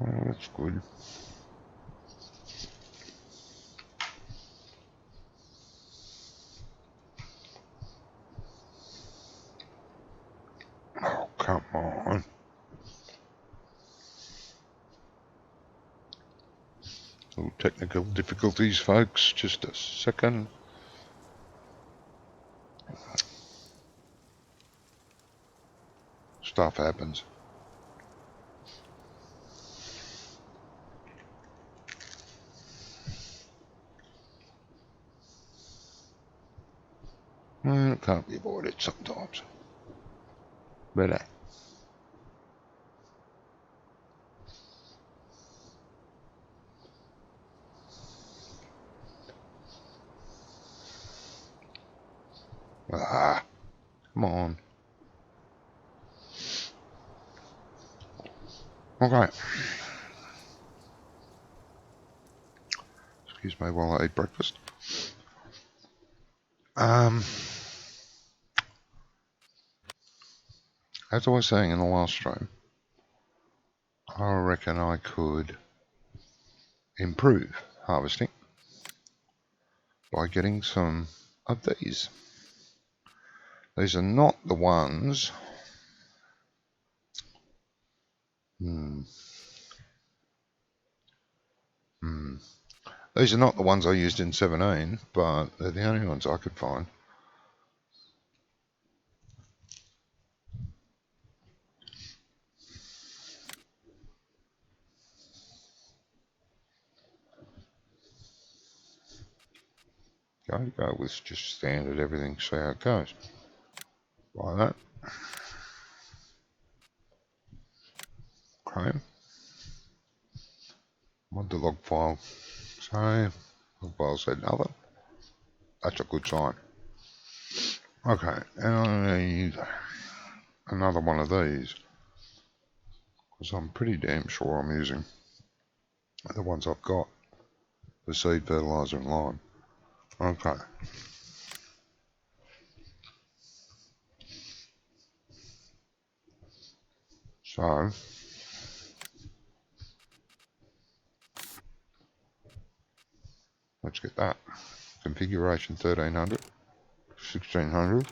Oh, that's good. Oh, come on. Little technical difficulties, folks. Just a second. Stuff happens. Well, it can't be avoided sometimes. But come on. Okay. Excuse me while I eat breakfast. As I was saying in the last stream, I reckon I could improve harvesting by getting some of these. These are not the ones. These are not the ones I used in 17, but they're the only ones I could find. Going to go with just standard everything, see how it goes. Like that. Okay. Mod the log file. So, log file said nothing. That's a good sign. Okay, and I need another one of these, because I'm pretty damn sure I'm using the ones I've got for seed, fertilizer and lime. Okay. So, let's get that. Configuration 1300, 1600,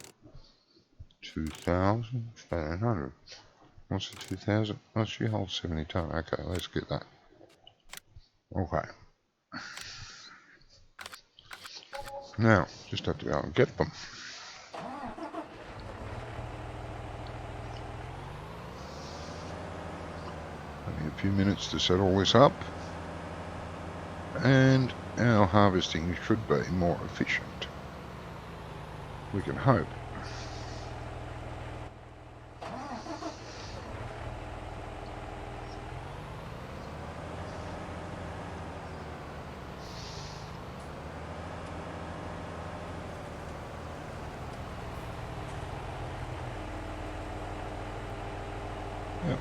2000, 1300. What's the 2000? Oh, she holds 70 ton. Okay, let's get that. Okay. Now, just have to go and get them. Only a few minutes to set all this up. And our harvesting should be more efficient. We can hope. Yep.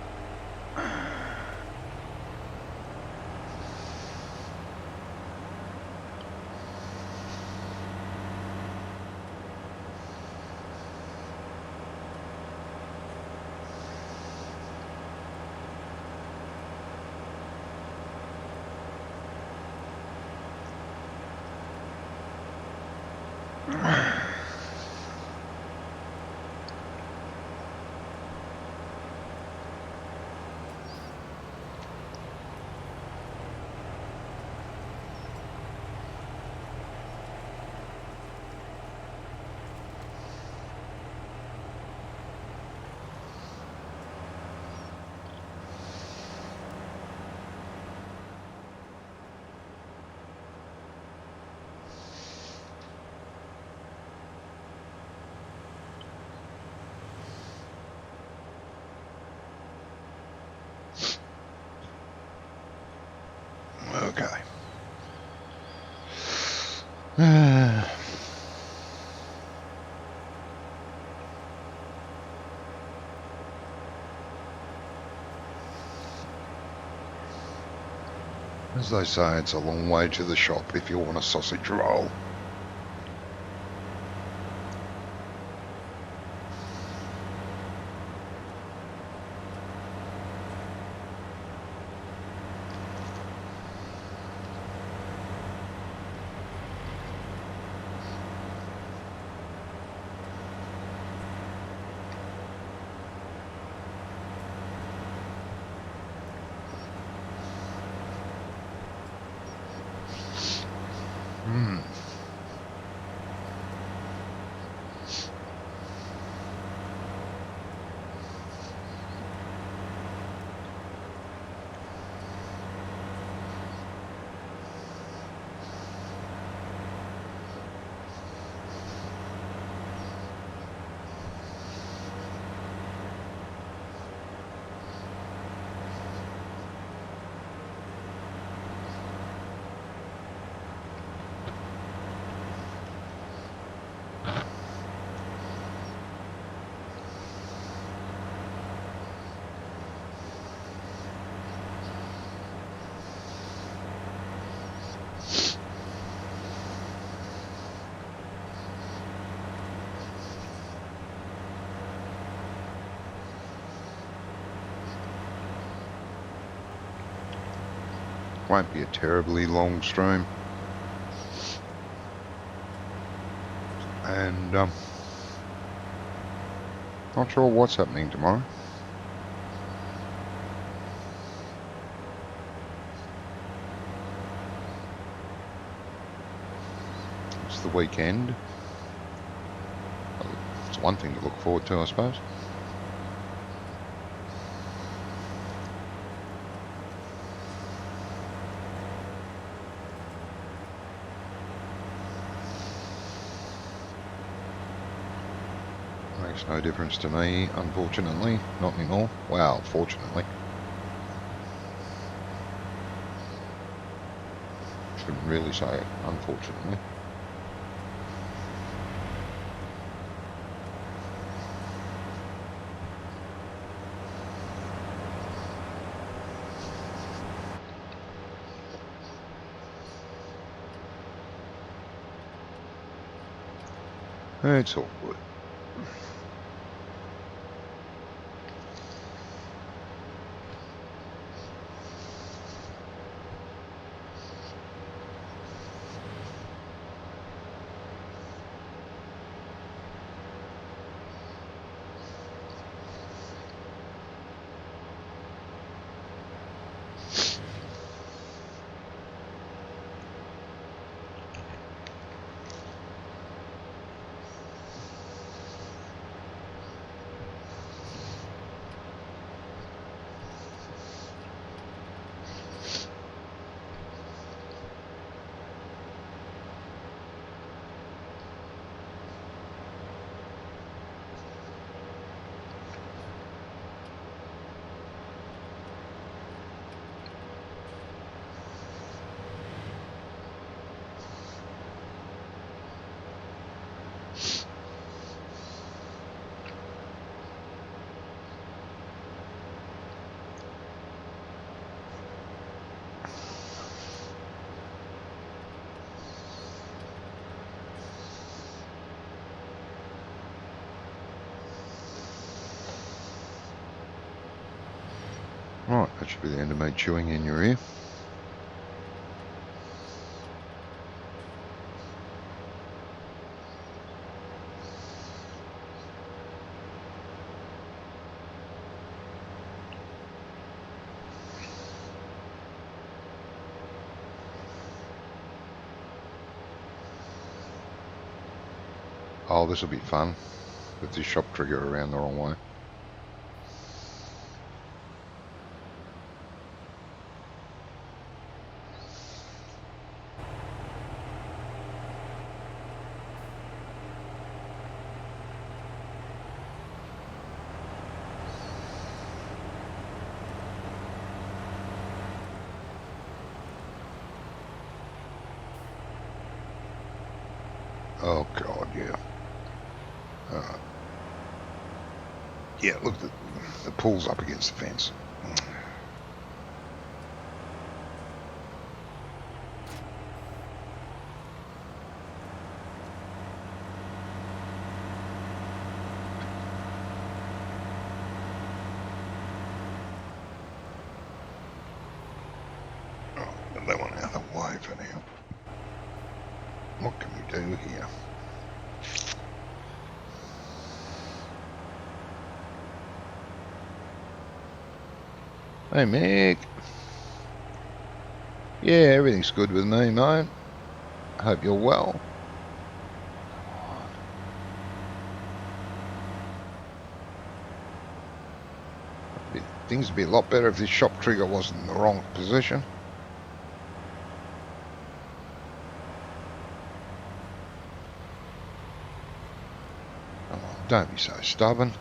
Okay. As they say, it's a long way to the shop if you want a sausage roll. Won't be a terribly long stream. And not sure what's happening tomorrow. It's the weekend. It's one thing to look forward to, I suppose. Makes no difference to me, unfortunately. Not anymore. Well, fortunately. Shouldn't really say it, unfortunately. It's all good. Right, that should be the end of me chewing in your ear. Oh, this will be fun with this shop trigger around the wrong way. Oh God, yeah. Yeah, look, the pool's up against the fence. Oh, get that one out of the way for now. What can we do here? Hey, Mick. Yeah, everything's good with me, mate. Hope you're well. Things would be a lot better if this shop trigger wasn't in the wrong position. Come on, don't be so stubborn.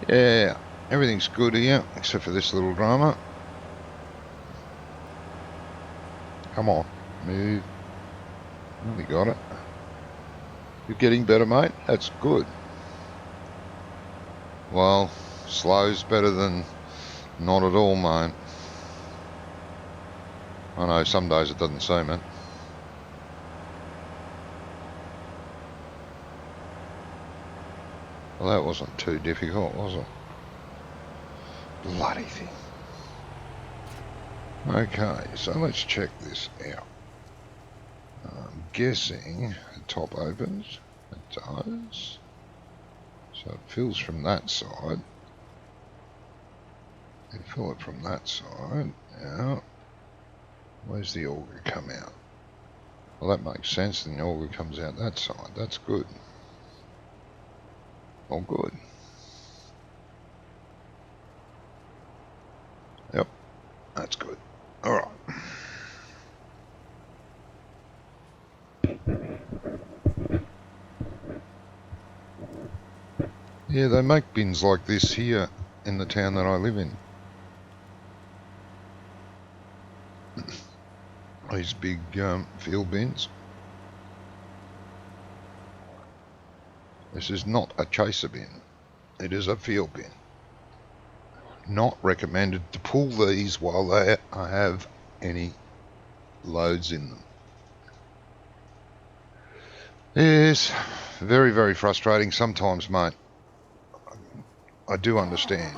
Yeah, everything's good here, except for this little drama. Come on, move. We got it. You're getting better, mate. That's good. Well, slow's better than not at all, mate. I know, some days it doesn't seem it. Well, that wasn't too difficult, was it? Bloody thing. Okay, so let's check this out. I'm guessing the top opens. It does. So it fills from that side. You fill it from that side. Now, where's the auger come out? Well, that makes sense. Then the auger comes out that side. That's good. All good. Yep, that's good. All right. Yeah, they make bins like this here in the town that I live in. These big field bins. This is not a chaser bin. It is a field bin. Not recommended to pull these while they have any loads in them. Yes, very, very frustrating sometimes, mate. I do understand.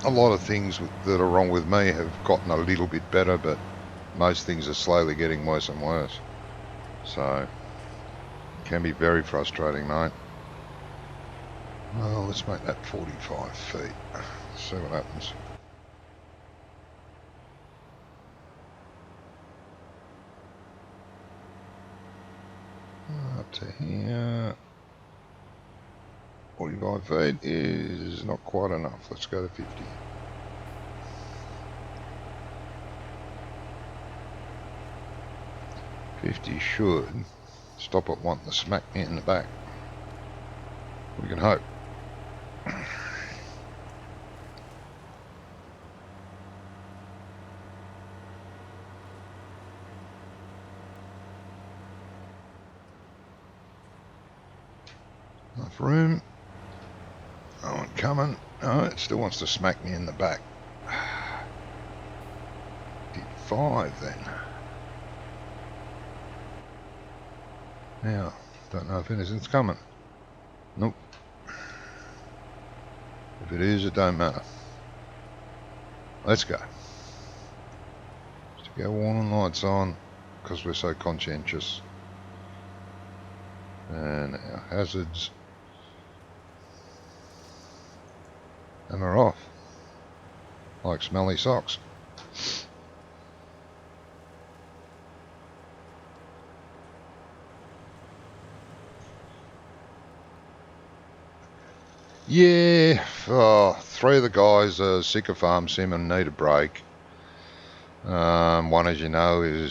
A lot of things that are wrong with me have gotten a little bit better, but most things are slowly getting worse and worse. So, it can be very frustrating, mate. Well, let's make that 45 feet. See what happens. Up to here. 45 feet is not quite enough. Let's go to 50. $50 should stop it wanting to smack me in the back. We can hope. Enough room. No one coming. No, it still wants to smack me in the back. Did 5 then. Now, don't know if anything's coming. Nope. If it is, it don't matter. Let's go. Stick our warning lights on because we're so conscientious. And our hazards. And we're off. Like smelly socks. Yeah, 3 of the guys are sick of farm sim and need a break. One, as you know,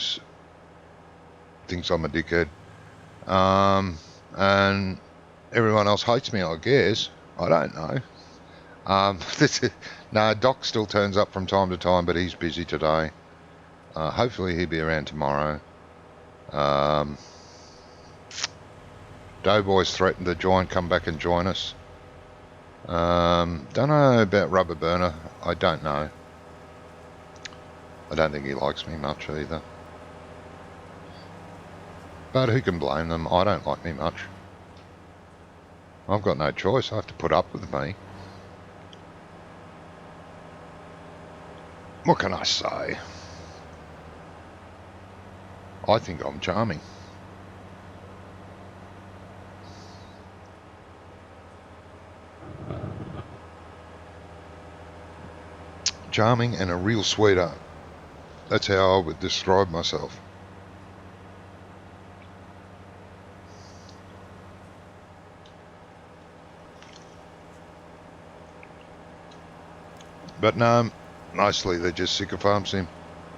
thinks I'm a dickhead. And everyone else hates me, I guess. I don't know. No, Doc still turns up from time to time, but he's busy today. Hopefully he'll be around tomorrow. Doughboy's threatened to come back and join us. Don't know about Rubber Burner. I don't know. I don't think he likes me much either. But who can blame them? I don't like me much. I've got no choice. I have to put up with me. What can I say? I think I'm charming. Charming and a real sweetheart. That's how I would describe myself. But no, mostly they're just sick of farm sim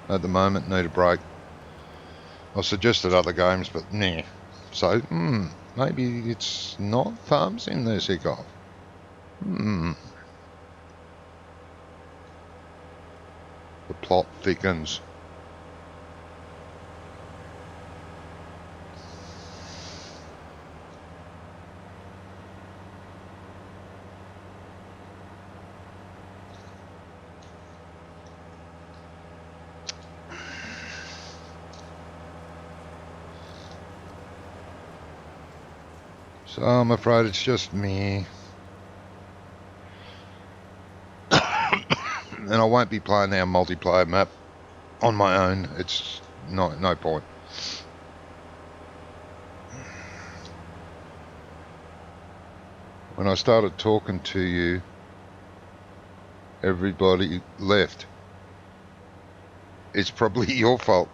at the moment, need a break. I've suggested other games, but nah. So, maybe it's not farm sim they're sick of. The plot thickens. So I'm afraid it's just me. And I won't be playing our multiplayer map on my own. It's no point. When I started talking to you, everybody left. It's probably your fault.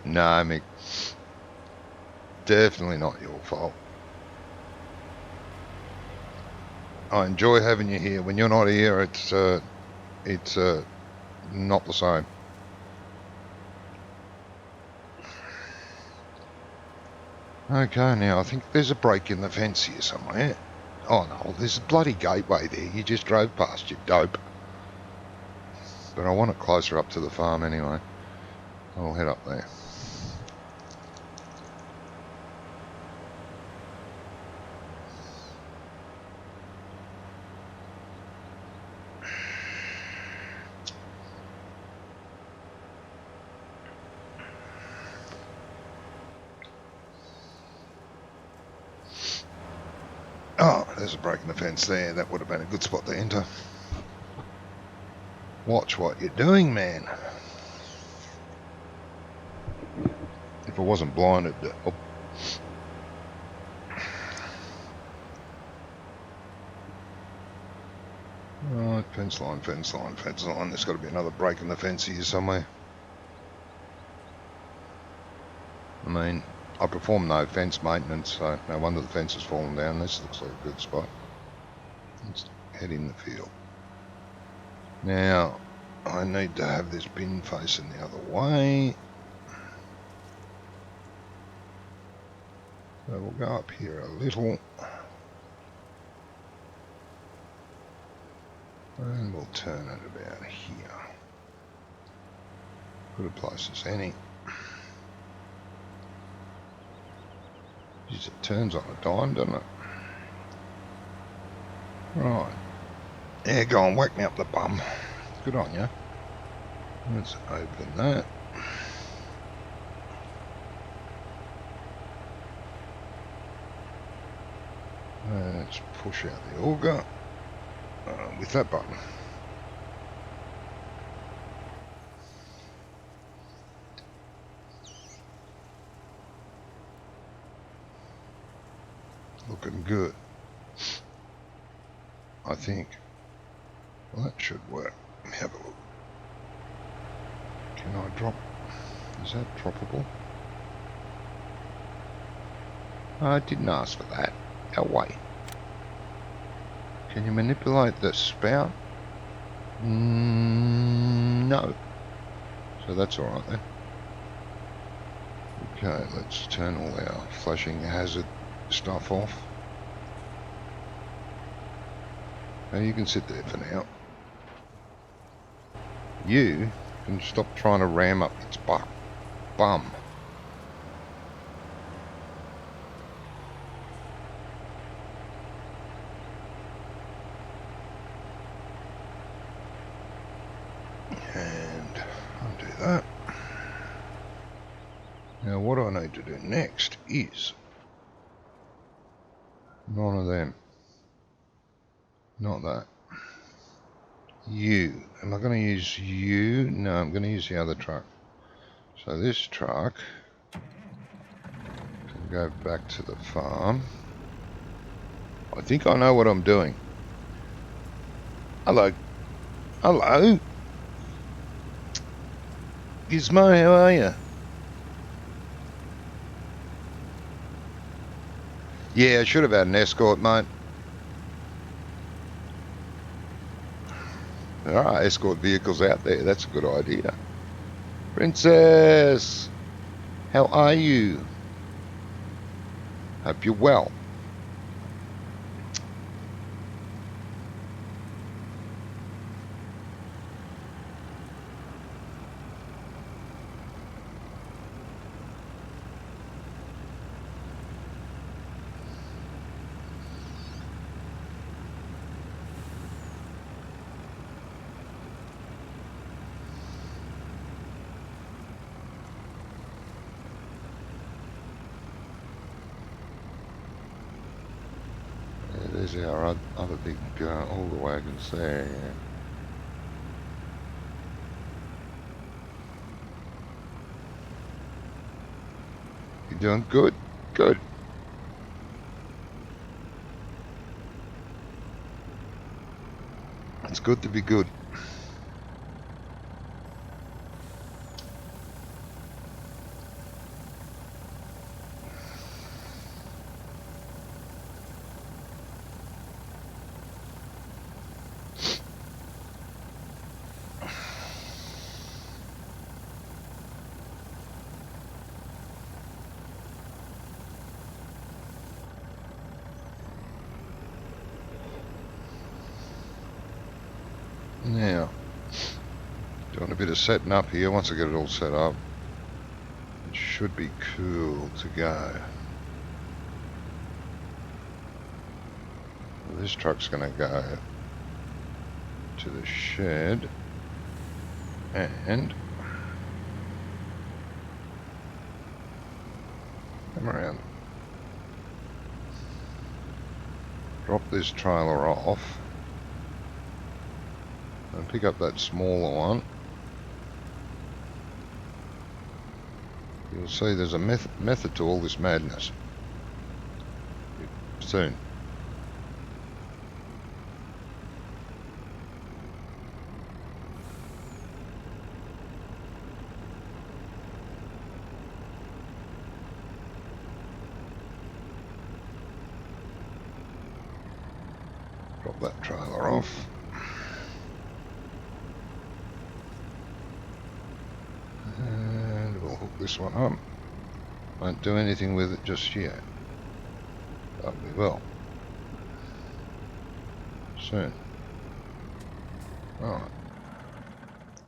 Nah, Mick. Definitely not your fault. I enjoy having you here. When you're not here, it's not the same. Okay, now I think there's a break in the fence here somewhere. Oh no, there's a bloody gateway there. You just drove past, you dope. But I want it closer up to the farm anyway. I'll head up there. Oh, there's a break in the fence there. That would have been a good spot to enter. Watch what you're doing, man. If I wasn't blinded... Oh. Right, fence line, fence line, fence line. There's got to be another break in the fence here somewhere. I mean, I perform no fence maintenance, so no wonder the fence has fallen down. This looks like a good spot. Let's head in the field. Now, I need to have this bin facing the other way. So we'll go up here a little. And we'll turn it about here. Good a place as any. Jeez, it turns on a dime, doesn't it? Right. Yeah, go on, whack me up the bum. Good on you. Let's open that. Let's push out the auger with that button. Looking good. I think. Well, that should work. Let me have a look. Can I drop? Is that droppable? I didn't ask for that. Go away. Can you manipulate the spout? No. So that's alright then. Okay, let's turn all our flashing hazard stuff off. Now you can sit there for now. You can stop trying to ram up its bum. And undo that. Now what I need to do next is none of them. Not that. You. Am I going to use you? No, I'm going to use the other truck. So this truck can go back to the farm. I think I know what I'm doing. Hello. Hello. Gizmo, how are you? Yeah, I should have had an escort, mate. There are escort vehicles out there. That's a good idea. Princess, how are you? Hope you're well. There's our other big auger wagons there. Yeah. You're doing good, good. It's good to be good. Now, doing a bit of setting up here. Once I get it all set up, it should be cool to go. This truck's going to go to the shed and come around. Drop this trailer off and pick up that smaller one. You'll see there's a method to all this madness. Soon. Drop that trailer off. And we'll hook this one up. Won't do anything with it just yet. But we will. Soon. Alright.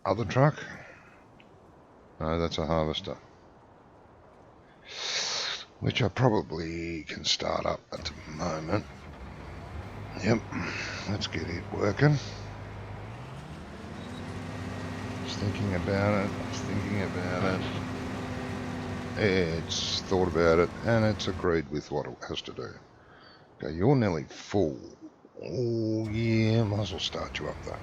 Other truck? No, that's a harvester. Which I probably can start up at the moment. Yep, let's get it working. Just thinking about it, It's thought about it, and it's agreed with what it has to do. Okay, you're nearly full. Oh yeah, might as well start you up though.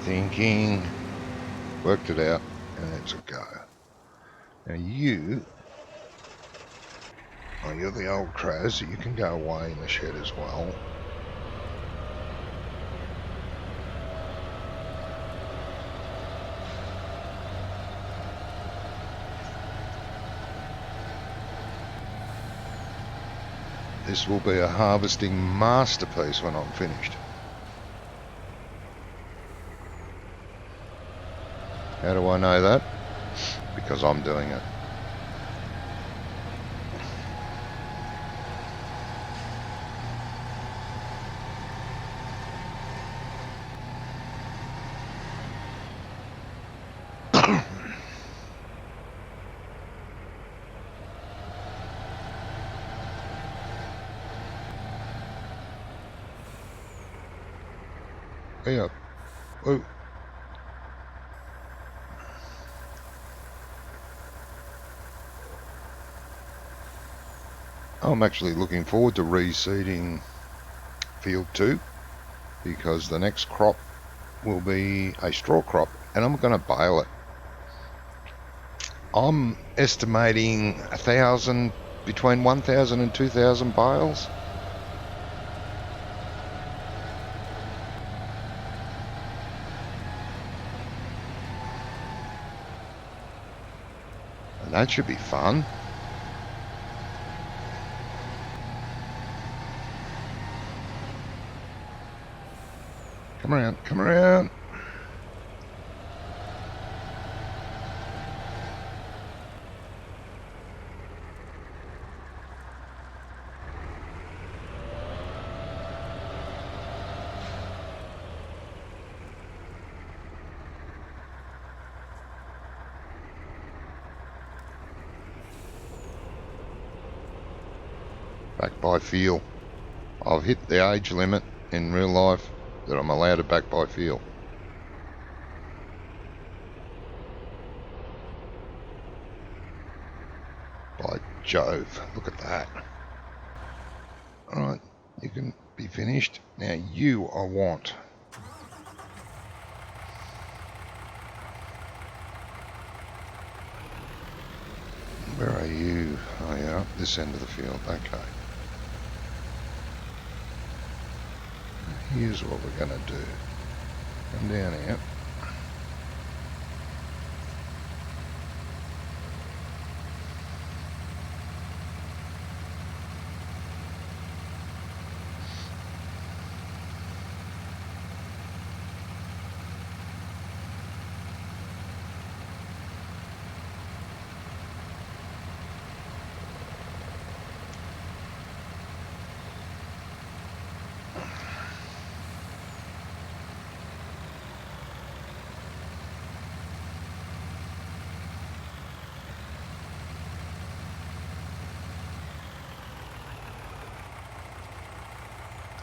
Thinking. Worked it out, and it's a go. Now you're the old crow, so you can go away in the shed as well. This will be a harvesting masterpiece when I'm finished. How do I know that? Because I'm doing it. Yeah. Oh. I'm actually looking forward to reseeding field 2 because the next crop will be a straw crop and I'm going to bale it. I'm estimating 1,000, between 1,000 and 2,000 bales. And that should be fun. Come around. Back by feel. I've hit the age limit in real life that I'm allowed to back by feel. By Jove, look at that. Alright, you can be finished. Now you I want. Where are you? Oh, you're up this end of the field. Okay. Here's what we're going to do. Come down here.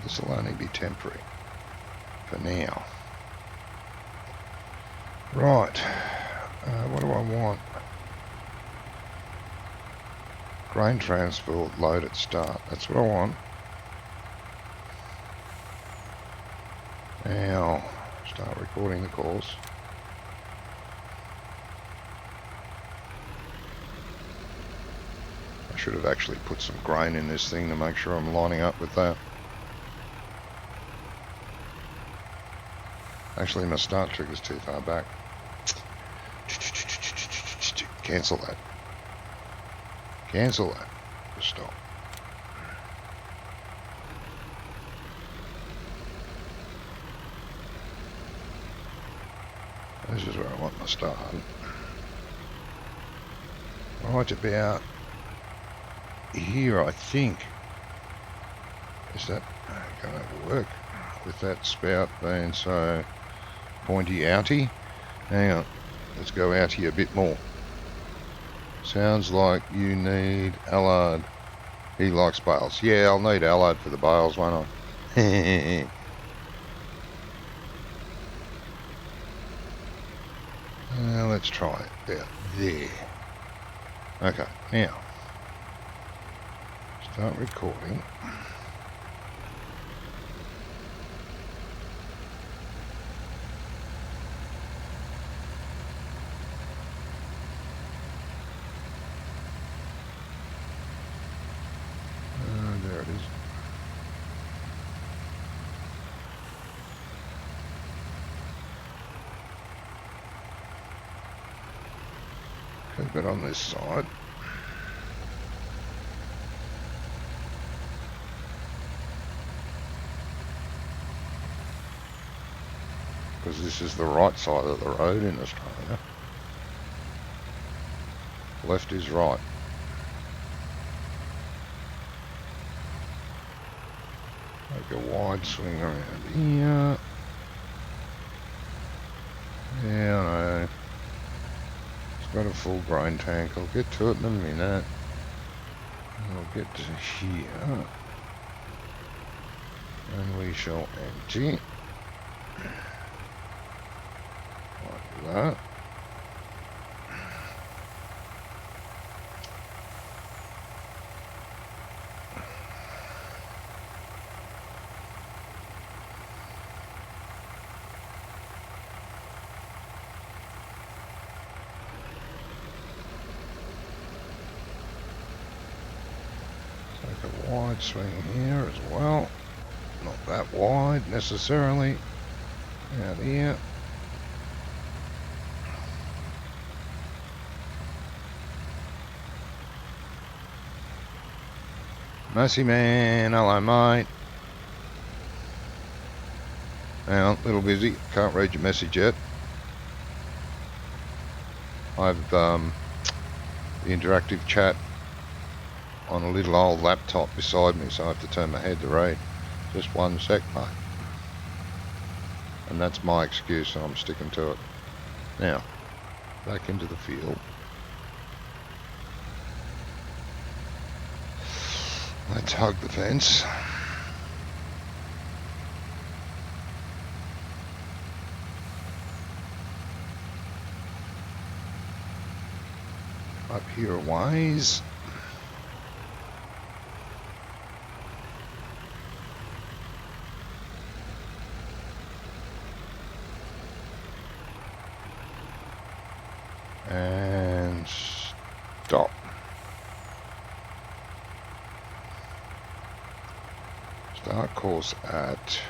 This will only be temporary for now. Right, what do I want? Grain transport, load at start. That's what I want. Now, start recording the course. I should have actually put some grain in this thing to make sure I'm lining up with that. Actually, my start trigger's too far back. Cancel that. Cancel that. Just stop. This is where I want my start. Right about here, I think. Is that going to work with that spout being so pointy outy? Hang on, let's go out here a bit more. Sounds like you need Allard. He likes bales. Yeah, I'll need Allard for the bales, won't I? Let's try it about there. Okay, now start recording. There it is. Keep it on this side. Because this is the right side of the road in Australia. Left is right. Make a wide swing around here. Yeah, I know. It's got a full grain tank. I'll get to it in a minute. I'll get to here. And we shall empty. Like that. Take a wide swing here as well. Not that wide necessarily. Out here. Mercy man, hello mate. Now, a little busy, can't read your message yet. I've the interactive chat on a little old laptop beside me, so I have to turn my head to read. Just one sec, mate. And that's my excuse, so I'm sticking to it. Now, back into the field. Let's hug the fence. Up here a ways. And stop. Start course at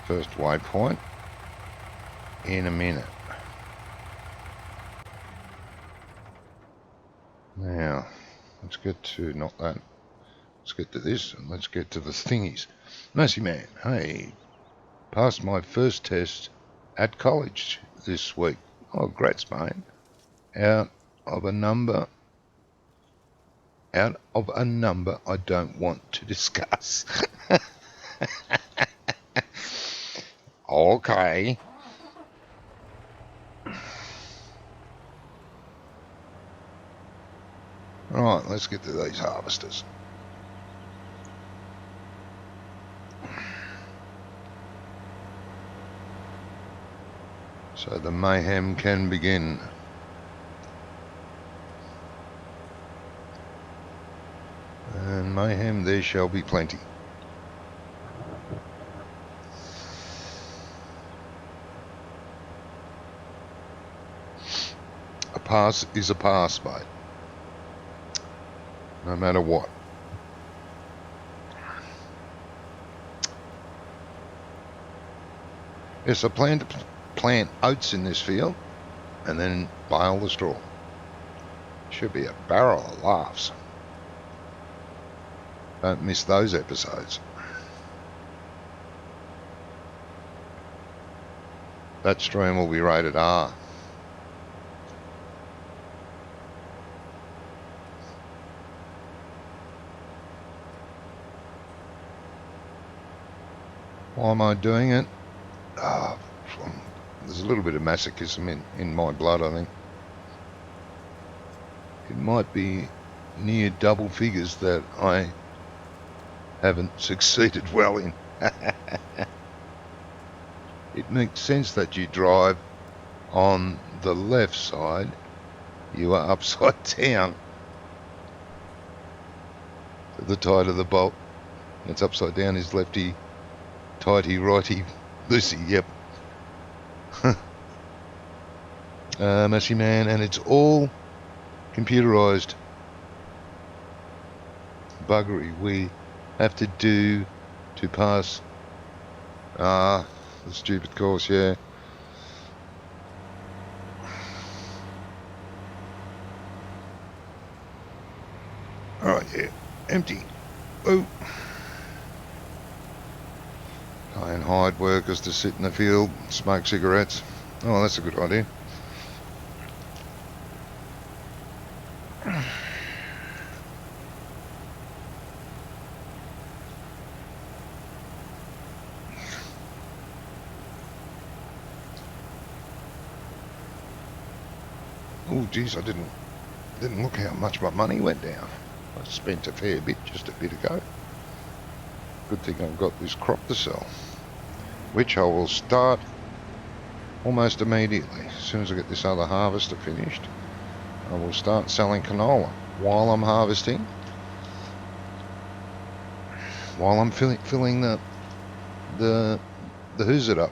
first waypoint in a minute. Now, let's get to, not that, let's get to this, and let's get to the thingies. Mercy man, hey, passed my first test at college this week. Oh, grats, mate. Out of a number I don't want to discuss. Okay. Right, let's get to these harvesters. So the mayhem can begin. And mayhem there shall be plenty. A pass is a pass, mate. No matter what. Yes, I plan to plant oats in this field and then bale the straw. Should be a barrel of laughs. Don't miss those episodes. That stream will be rated R. Why am I doing it? There's a little bit of masochism in my blood, I think. It might be near double figures that I haven't succeeded well in. It makes sense that you drive on the left side. You are upside down. The tide of the bolt. It's upside down is lefty, tighty, righty, loosey, yep. Mercy man, and it's all computerized buggery we have to do to pass the stupid course, yeah. Alright, yeah, empty. Oh. Paying hired workers to sit in the field, smoke cigarettes. Oh, that's a good idea. Oh, geez, I didn't look how much my money went down. I spent a fair bit just a bit ago. Good thing I've got this crop to sell, which I will start almost immediately. As soon as I get this other harvester finished, I will start selling canola while I'm harvesting, while I'm filling the who's it up.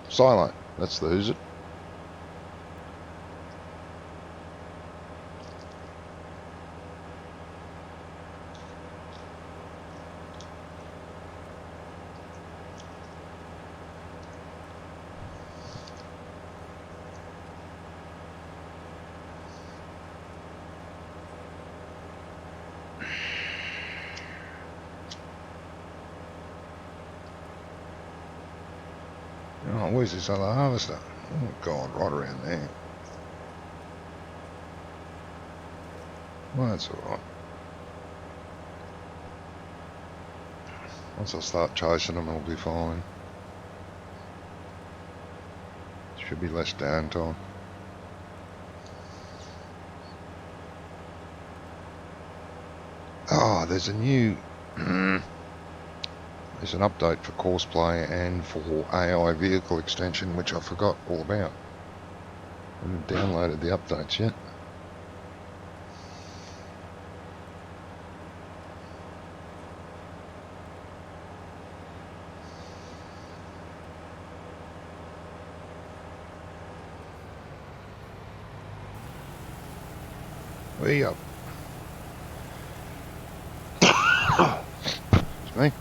Silo, that's the who's it. Oh, where's this other harvester? Oh God, right around there. Well, that's alright. Once I start chasing them, I'll be fine. Should be less downtime. Oh, there's a new... There's an update for Courseplay and for AI vehicle extension, which I forgot all about. I haven't downloaded the updates yet. Way up. It's me.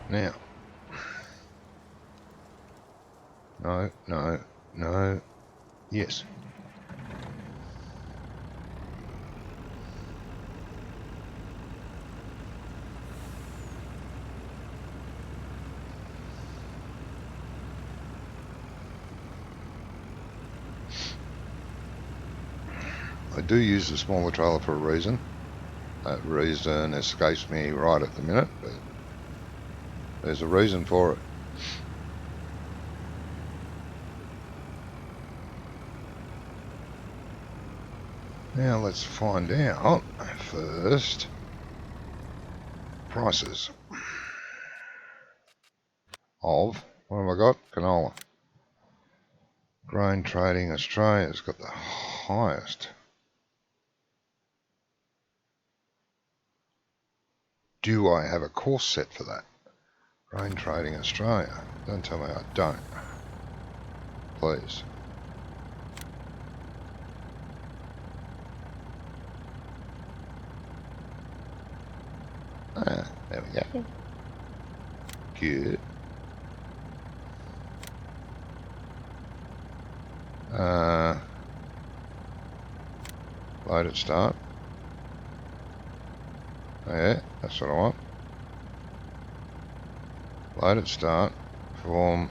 Now. No, no, no. Yes. I do use the smaller trailer for a reason. That reason escapes me right at the minute, but there's a reason for it. Now let's find out first prices of, what have I got? Canola. Grain Trading Australia's got the highest. Do I have a course set for that? Grain Trading Australia. Don't tell me I don't. Please. Ah, there we go. Good. Load at start. Yeah, that's what I want. Load at start. Form.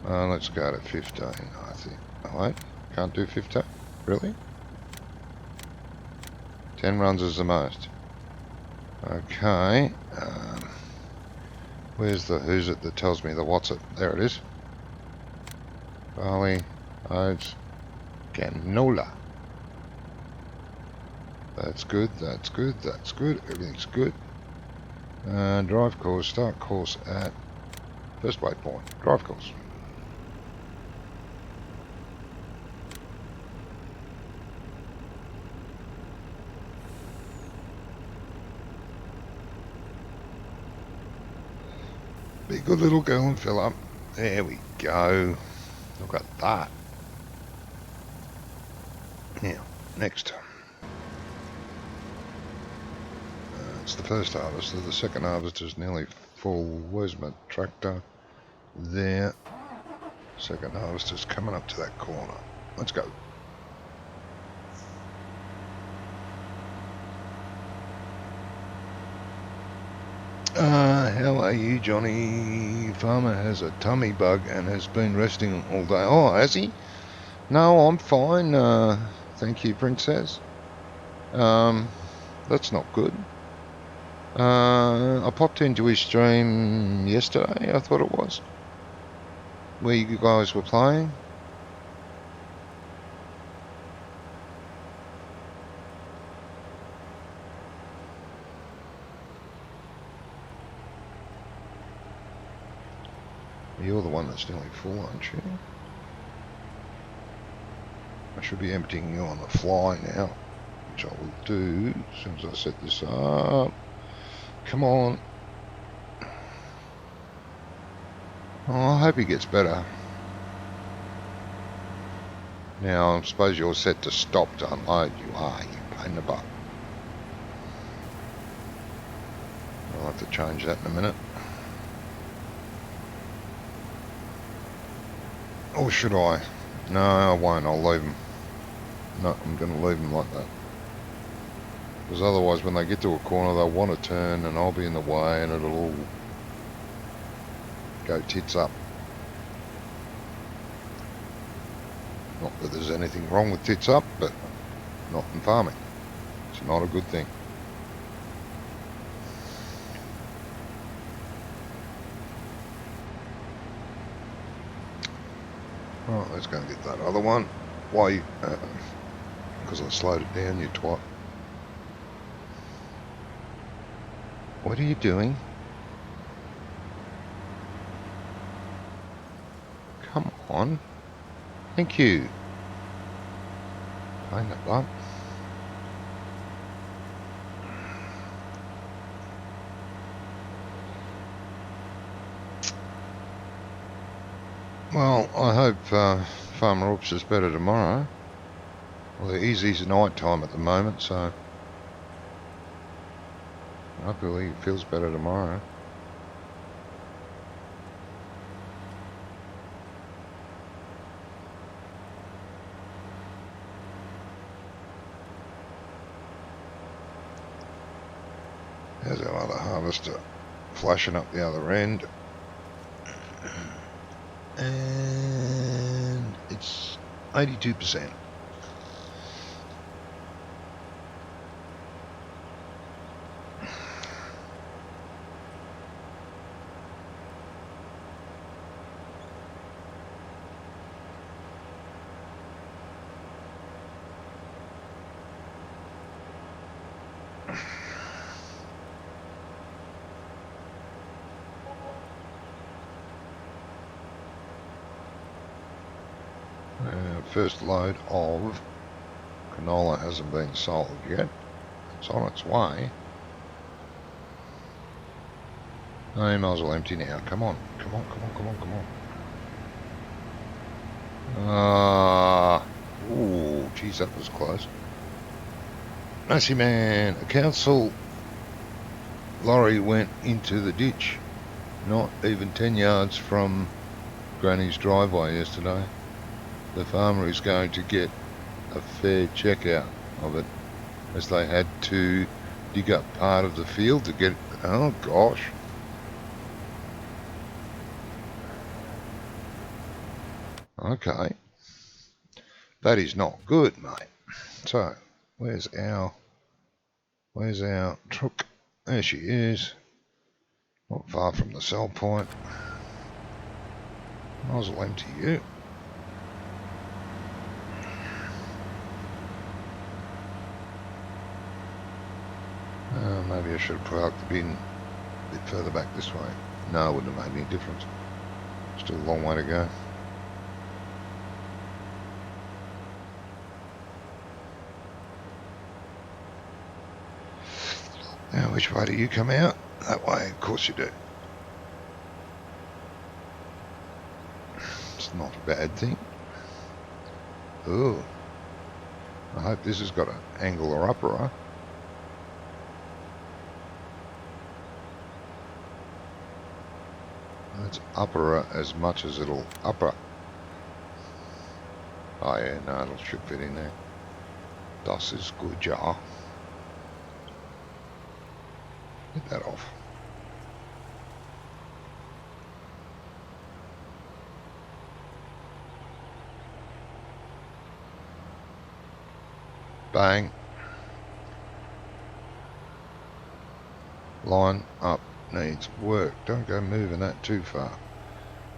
Let's go to 15, I think. Oh, wait, can't do 15? Really? 10 runs is the most. Okay. Where's the who's it that tells me the what's it? There it is. Barley, oats, canola. That's good, that's good, that's good. Everything's good. Drive course, start course at first waypoint. Drive course. Be a good little girl and fill up. There we go. Look at that. Now, next. It's the first harvester. The second harvester is nearly full. Where's my tractor? There. Second harvester's coming up to that corner. Let's go. How are you, Johnny? Farmer has a tummy bug and has been resting all day. Oh, has he? No, I'm fine. Thank you, Princess. That's not good. I popped into his stream yesterday, I thought it was, where you guys were playing. You're the one that's nearly full, aren't you? I should be emptying you on the fly now, which I will do as soon as I set this up. Come on. Oh, I hope he gets better. Now, I suppose you're set to stop to unload. You are, you pain in the butt. I'll have to change that in a minute. Or should I? No, I won't. I'll leave them. No, I'm going to leave them like that. Because otherwise, when they get to a corner, they'll want to turn and I'll be in the way and it'll all go tits up. Not that there's anything wrong with tits up, but not in farming. It's not a good thing. Alright, let's go and get that other one. Why? Because I slowed it down, you twat. What are you doing? Come on. Thank you. Pain in the butt. Well, I hope Farmer Oops is better tomorrow. Well, it is his night time at the moment, so hopefully he feels better tomorrow. There's our other harvester flashing up the other end. And it's 82%. First load of canola hasn't been sold yet. It's on its way. No, might as well empty now. Come on, come on, come on, come on, come on. Ooh, geez, that was close. Messy man, a council lorry went into the ditch, not even 10 yards from Granny's driveway yesterday. The farmer is going to get a fair check out of it, as they had to dig up part of the field to get, oh gosh. Okay. That is not good, mate. So, where's our truck? There she is. Not far from the sell point. Might as well empty you. Maybe I should have parked the bin a bit further back this way. No, it wouldn't have made any difference. Still a long way to go. Now, which way do you come out? That way, of course you do. It's not a bad thing. Ooh. I hope this has got an angle or upper. It's upper as much as it'll upper. Oh yeah, no, it should fit in there. Das is good, ja. Get that off. Bang. Line up. Needs work. Don't go moving that too far.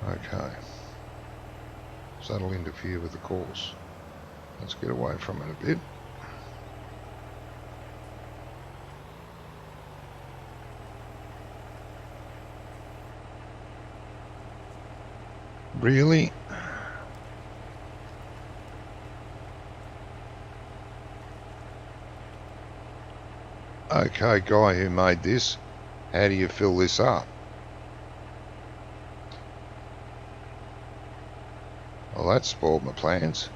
Okay. So that'll interfere with the course. Let's get away from it a bit. Really? Okay, guy who made this. How do you fill this up? Well, that spoiled my plans.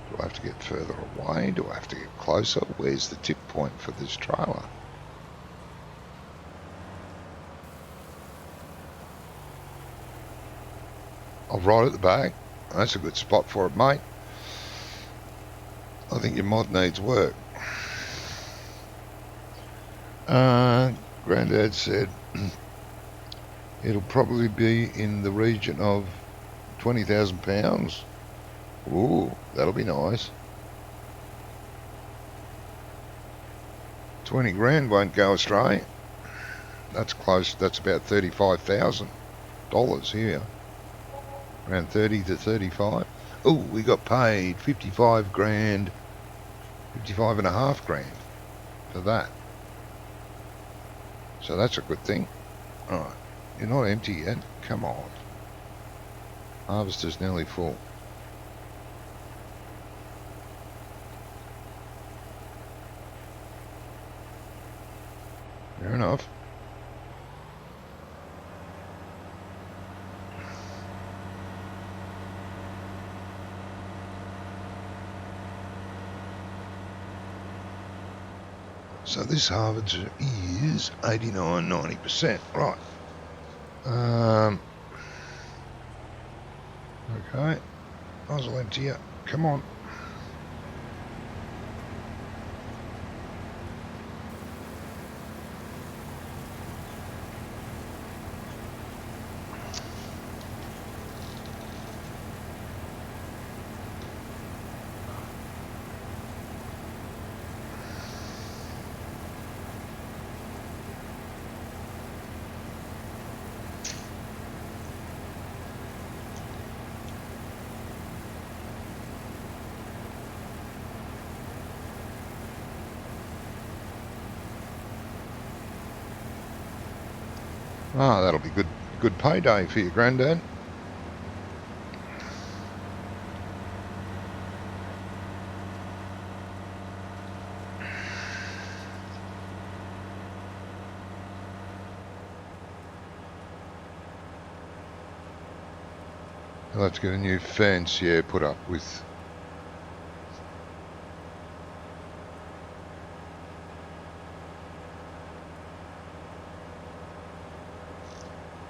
Do I have to get further away? Do I have to get closer? Where's the tip point for this trailer? Oh, right at the back. That's a good spot for it, mate. I think your mod needs work. Grandad said it'll probably be in the region of £20,000. Ooh, that'll be nice. 20 grand won't go astray. That's close. That's about $35,000 here. Around 30 to 35. Oh, we got paid 55 grand, 55 and a half grand for that. So that's a good thing. Alright, you're not empty yet. Come on. Harvester's nearly full. Fair enough. So this harvester is 89, 90%. Right. Okay. Nozzle emptier. Come on. Ah, that'll be good payday for your granddad. Let's get a new fence, yeah, put up with.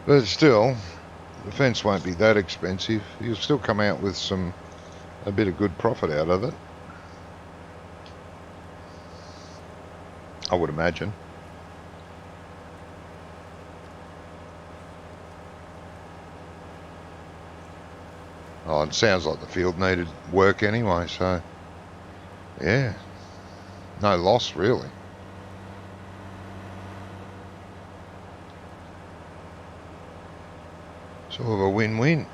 But still, the fence won't be that expensive. You'll still come out with a bit of good profit out of it, I would imagine. Oh, it sounds like the field needed work anyway, so yeah, no loss really. Sort of a win-win.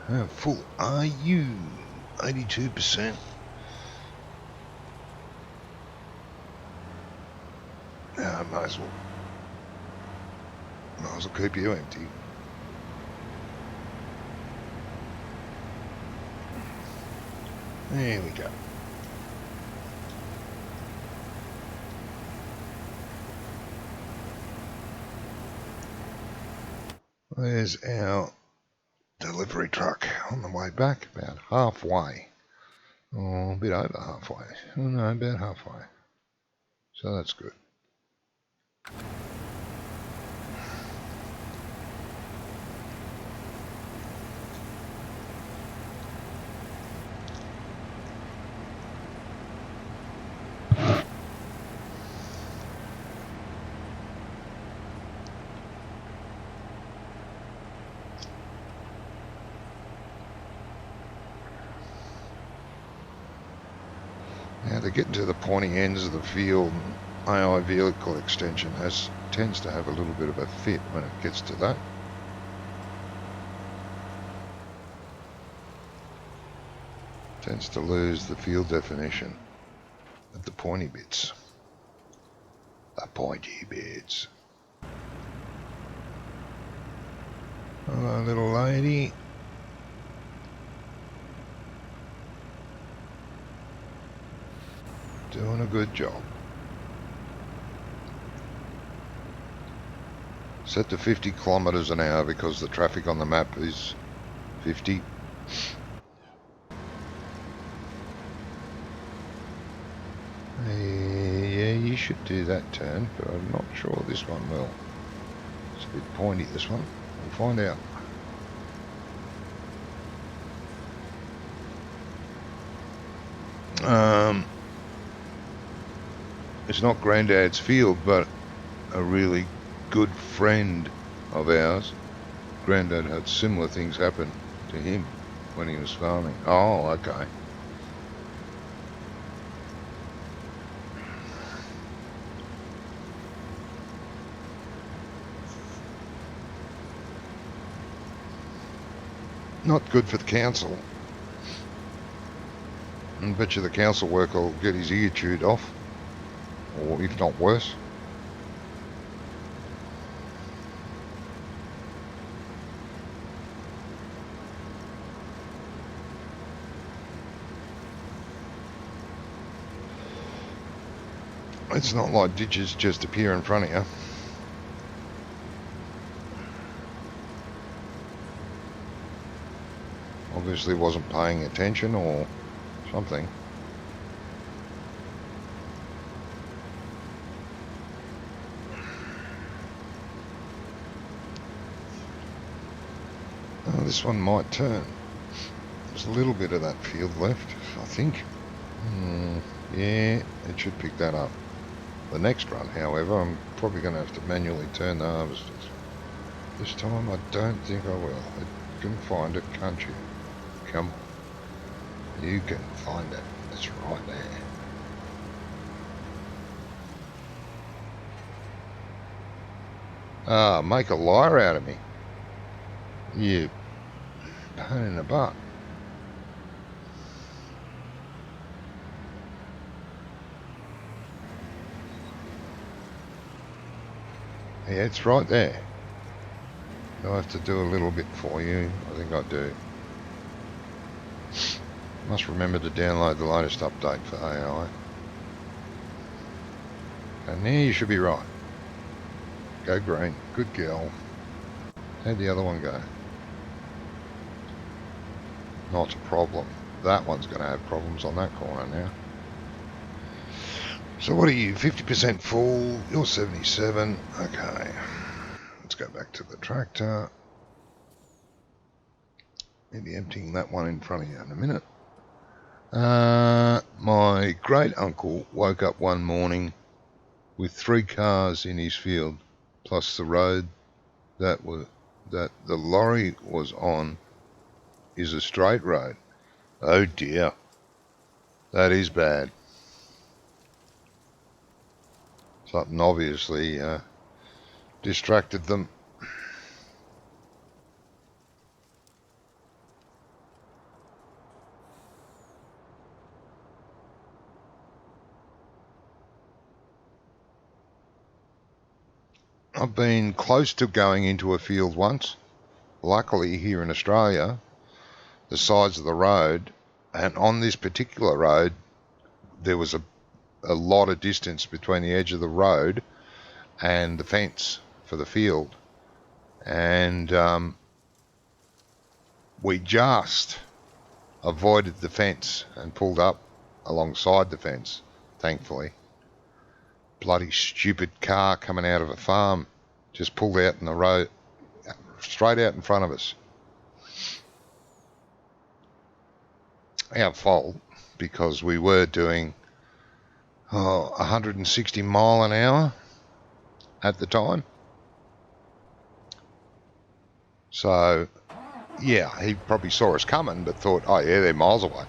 How full are you? 82%. Yeah, might as well keep you empty. There we go. There's our delivery truck on the way back, about halfway. Oh, a bit over halfway. Oh no, about halfway. So that's good. Now to get to the pointy ends of the field, AI vehicle extension tends to have a little bit of a fit when it gets to that. Tends to lose the field definition at the pointy bits. The pointy bits. Hello, little lady. Doing a good job. Set to 50 kilometers an hour because the traffic on the map is 50. Yeah, you should do that turn, but I'm not sure this one will. It's a bit pointy, this one. We'll find out. It's not Grandad's field, but a really good friend of ours, Grandad had similar things happen to him when he was farming. Oh, okay. Not good for the council. I bet you the council worker will get his ear chewed off, or if not worse. It's not like ditches just appear in front of you. Obviously wasn't paying attention or something. Oh, this one might turn. There's a little bit of that field left, I think. Yeah, it should pick that up. The next run, however, I'm probably going to have to manually turn the harvesters. This time I don't think I will. I can find it, can't you? Come on. You can find it. It's right there. Ah, make a liar out of me. You pain in the butt. Yeah, it's right there. Do I have to do a little bit for you? I think I do. Must remember to download the latest update for AI. And there you should be right. Go green. Good girl. How'd the other one go? Not a problem. That one's going to have problems on that corner now. So what are you? 50% full. You're 77. Okay. Let's go back to the tractor. Maybe emptying that one in front of you in a minute. My great uncle woke up one morning with 3 cars in his field, plus the road that the lorry was on is a straight road. Oh dear, that is bad. Something obviously distracted them. I've been close to going into a field once. Luckily here in Australia, the sides of the road, and on this particular road, there was a lot of distance between the edge of the road and the fence for the field. And we just avoided the fence and pulled up alongside the fence, thankfully. Bloody stupid car coming out of a farm just pulled out in the road, straight out in front of us. Our fault, because we were doing 160 mile an hour at the time. So, yeah, he probably saw us coming, but thought, oh yeah, they're miles away.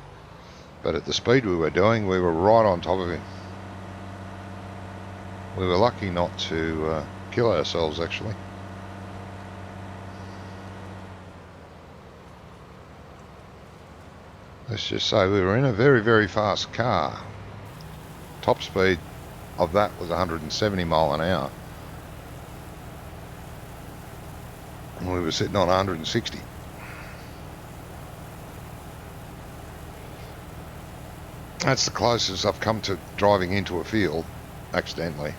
But at the speed we were doing, we were right on top of him. We were lucky not to kill ourselves, actually. Let's just say we were in a very, very fast car. Top speed of that was 170 mile an hour. And we were sitting on 160. That's the closest I've come to driving into a field accidentally.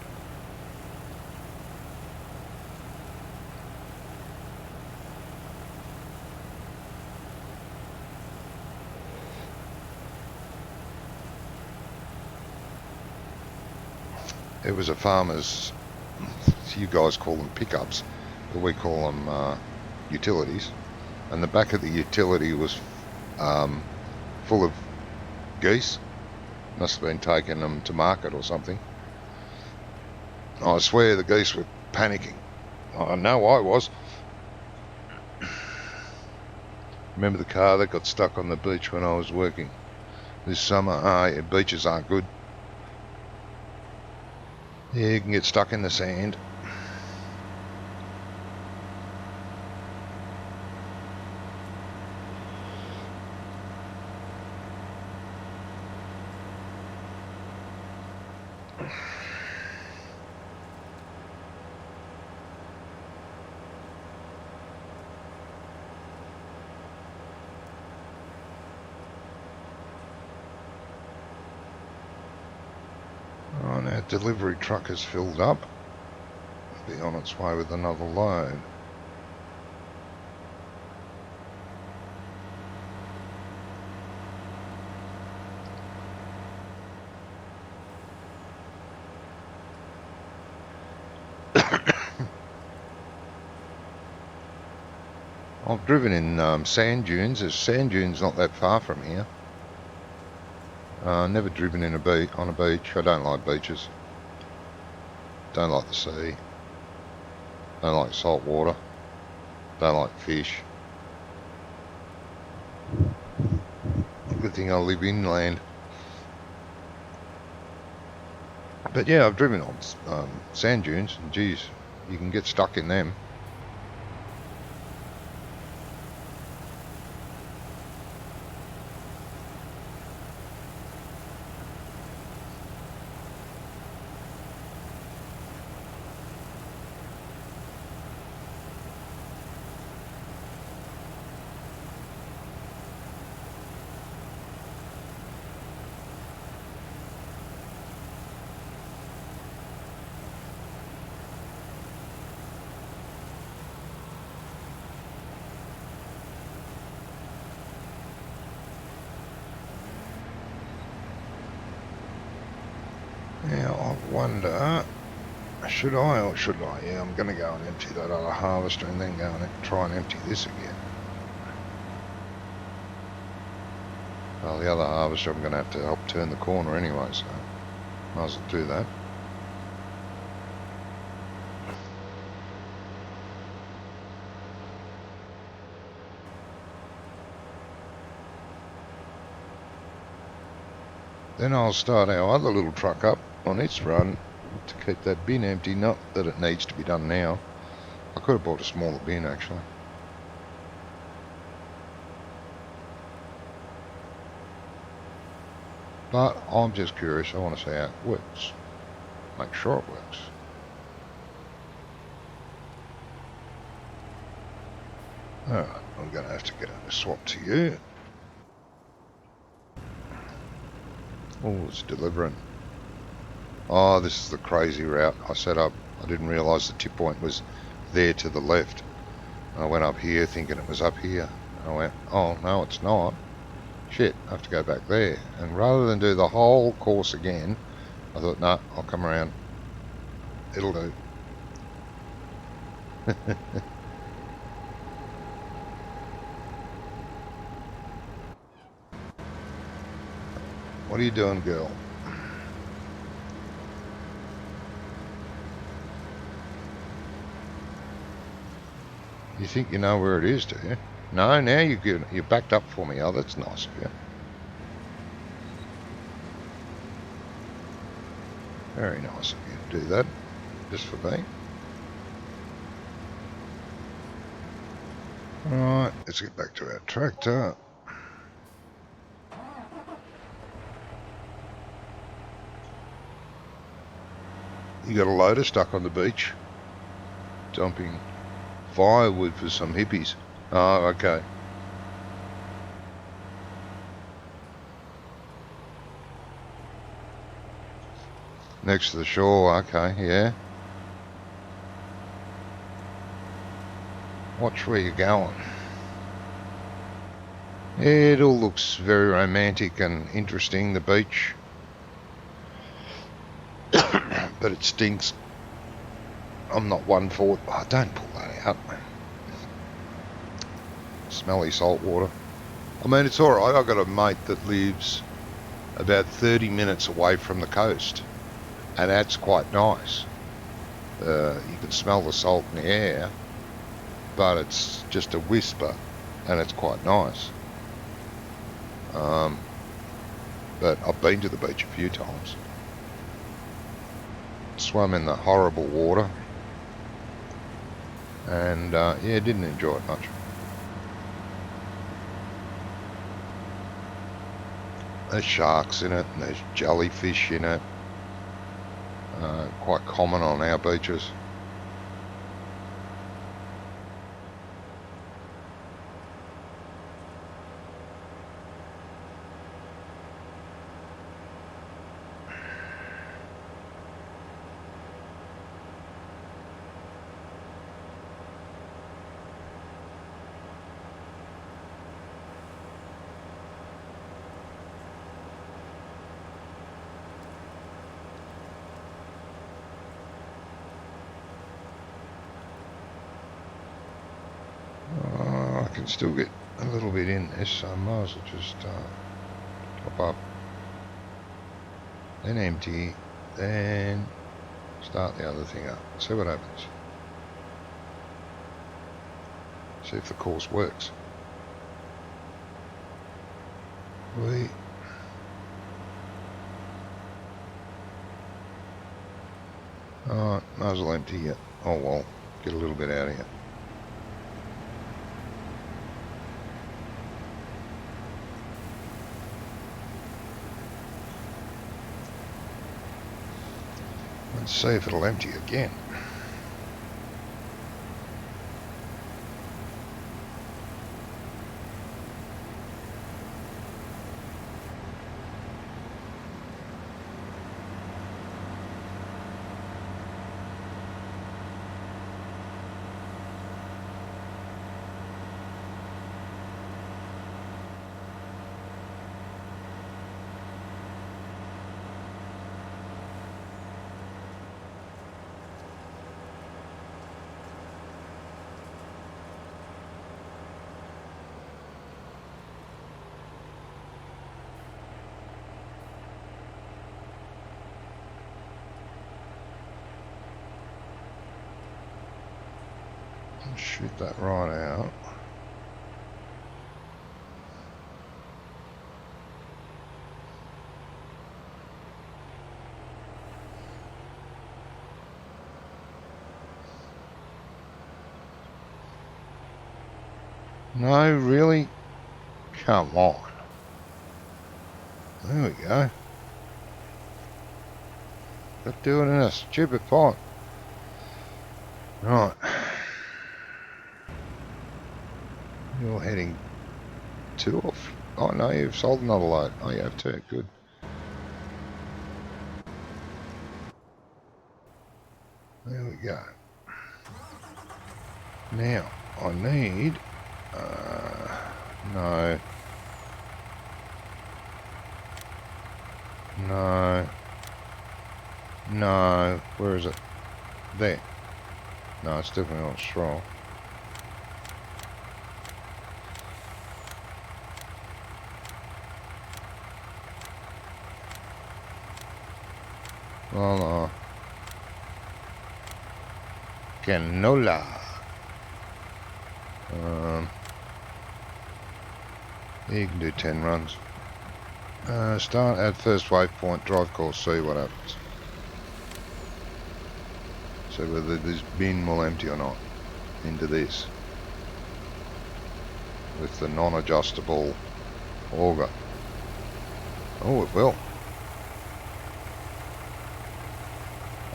It was a farmer's, you guys call them pickups, but we call them utilities. And the back of the utility was full of geese. Must have been taking them to market or something. I swear the geese were panicking. I know I was. Remember the car that got stuck on the beach when I was working this summer? Yeah, beaches aren't good. Yeah, you can get stuck in the sand. Oh, now delivery truck has filled up. It'll be on its way with another load. I've driven in sand dunes. There's sand dunes not that far from here. Never driven in on a beach. I don't like beaches. Don't like the sea. Don't like salt water. Don't like fish. Good thing I live inland. But yeah, I've driven on sand dunes, and geez, you can get stuck in them. Now I wonder, should I or should I? Yeah, I'm going to go and empty that other harvester and then go and try and empty this again. Well, the other harvester I'm going to have to help turn the corner anyway, so might as well do that. Then I'll start our other little truck up on its run to keep that bin empty. Not that it needs to be done now. I could have bought a smaller bin actually. But I'm just curious. I want to see how it works. Make sure it works. Alright, I'm going to have to get a swap to you. Oh, it's delivering. Oh, this is the crazy route I set up. I didn't realise the tip point was there to the left. I went up here thinking it was up here. I went, oh no, it's not. Shit, I have to go back there. And rather than do the whole course again, I thought, no, I'll come around. It'll do. What are you doing, girl? You think you know where it is, do you? No, now you're backed up for me. Oh, that's nice of you. Very nice of you to do that, just for me. Alright, let's get back to our tractor. You got a loader stuck on the beach, dumping firewood for some hippies. Oh, okay. Next to the shore, okay, yeah. Watch where you're going. Yeah, it all looks very romantic and interesting, the beach. But it stinks. I'm not one for it. Oh, don't pull that out. Smelly salt water. I mean, it's alright. I've got a mate that lives about 30 minutes away from the coast, and that's quite nice. You can smell the salt in the air, but it's just a whisper, and it's quite nice. But I've been to the beach a few times. Swam in the horrible water, and yeah, didn't enjoy it much. There's sharks in it, and there's jellyfish in it. Quite common on our beaches. I can still get a little bit in this, so I might as well just top up, then empty, then start the other thing up. See what happens. See if the course works. Alright, might as well empty it. Oh well, get a little bit out of here. Let's see if it'll empty again. Shoot that right out. No, really? Come on. There we go. They're doing it in a stupid pot. Right. You're heading 2 off. Oh no, you've sold another load. Oh, you have 2. Good. There we go. Now, I need... no. No. No. Where is it? There. No, it's definitely not straw. Oh no. Canola. You can do 10 runs. Start at first waypoint, drive course, see what happens. So whether this bin will empty or not into this with the non-adjustable auger. Oh, it will.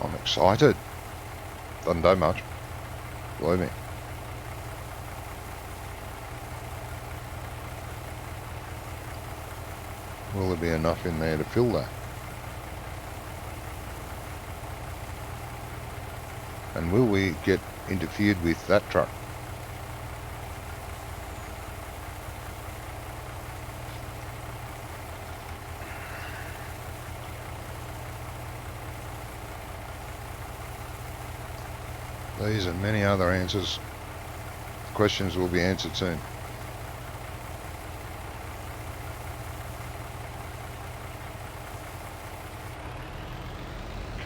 I'm excited. Doesn't do much, believe me. Will there be enough in there to fill that? And will we get interfered with that truck? These and many other answers. Questions will be answered soon.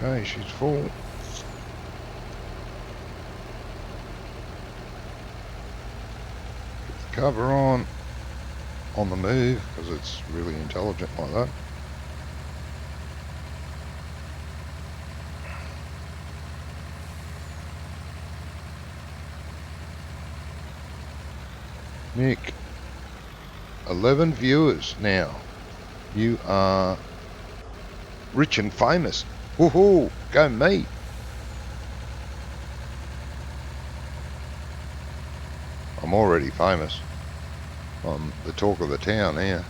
Okay, she's full. cover on the move, because it's really intelligent like that. Nick, 11 viewers now. You are rich and famous. Woohoo! Go me! I'm already famous. I'm the talk of the town here.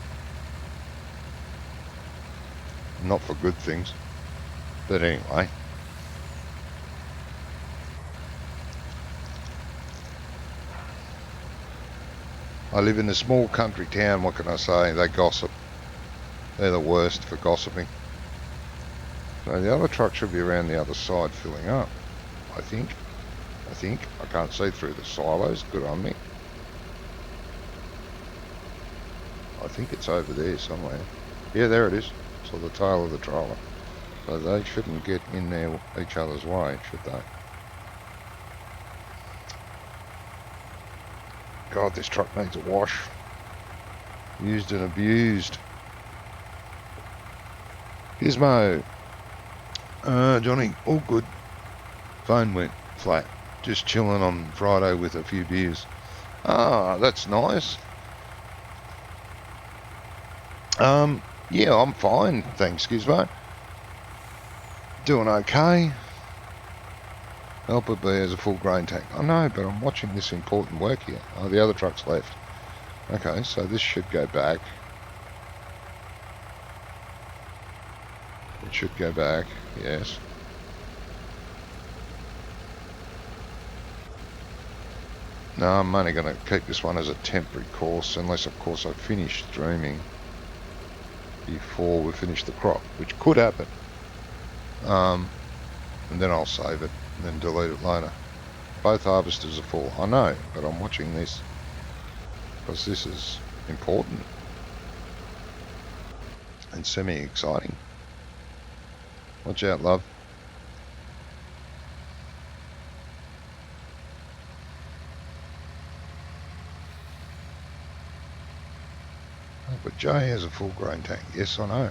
Not for good things. But anyway. I live in a small country town, what can I say? They gossip. They're the worst for gossiping. So the other truck should be around the other side filling up, I think. I can't see through the silos. Good on me. I think it's over there somewhere. Yeah, there it is. It's on the tail of the trailer. So they shouldn't get in there each other's way, should they? God, this truck needs a wash. Used and abused. Gizmo. Johnny, all good. Phone went flat. Just chilling on Friday with a few beers. Ah, that's nice. Yeah, I'm fine, thanks, Gizmo. Doing okay. Helper B has a full grain tank. I know, but I'm watching this important work here. Oh, the other truck's left. Okay, so this should go back. It should go back, yes. No, I'm only going to keep this one as a temporary course, unless, of course, I finish streaming before we finish the crop, which could happen. And then I'll save it and then delete it later. Both harvesters are full. I know, but I'm watching this because this is important and semi-exciting. Watch out, love. Oh, but Jay has a full grain tank. Yes, I know.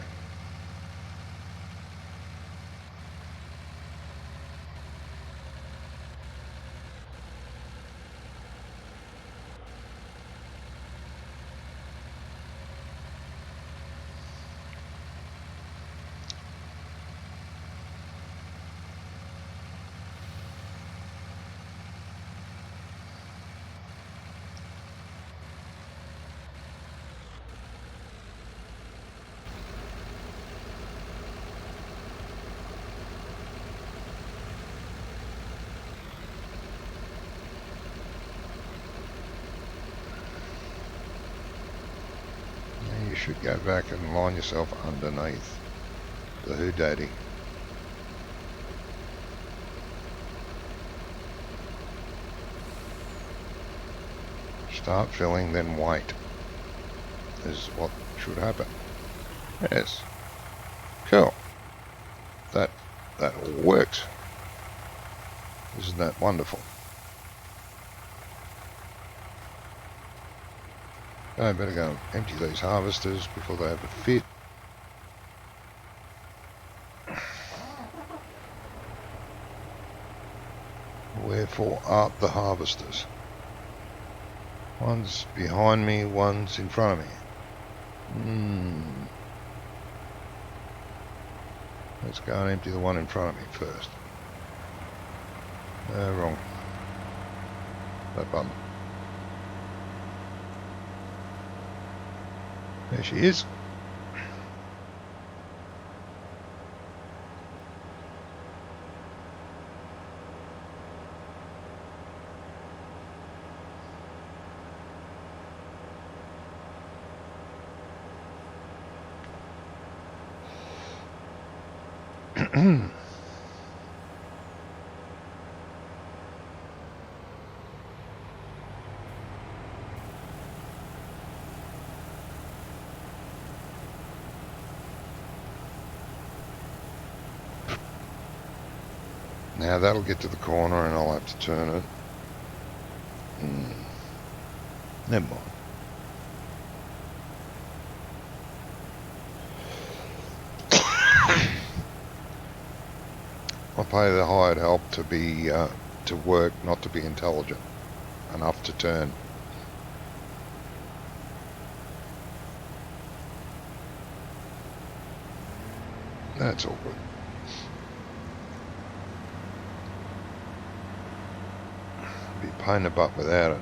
You should go back and line yourself underneath the Daddy. Start filling, then wait. Is what should happen. Yes. Cool. That all works. Isn't that wonderful? I better go and empty these harvesters before they have a fit. Wherefore art the harvesters? One's behind me, one's in front of me. Let's go and empty the one in front of me first. Wrong. That button. There she is. Now that'll get to the corner and I'll have to turn it. Never mind. I pay the hired help to be to work, not to be intelligent enough to turn. That's all good. Be a pain in the butt without it.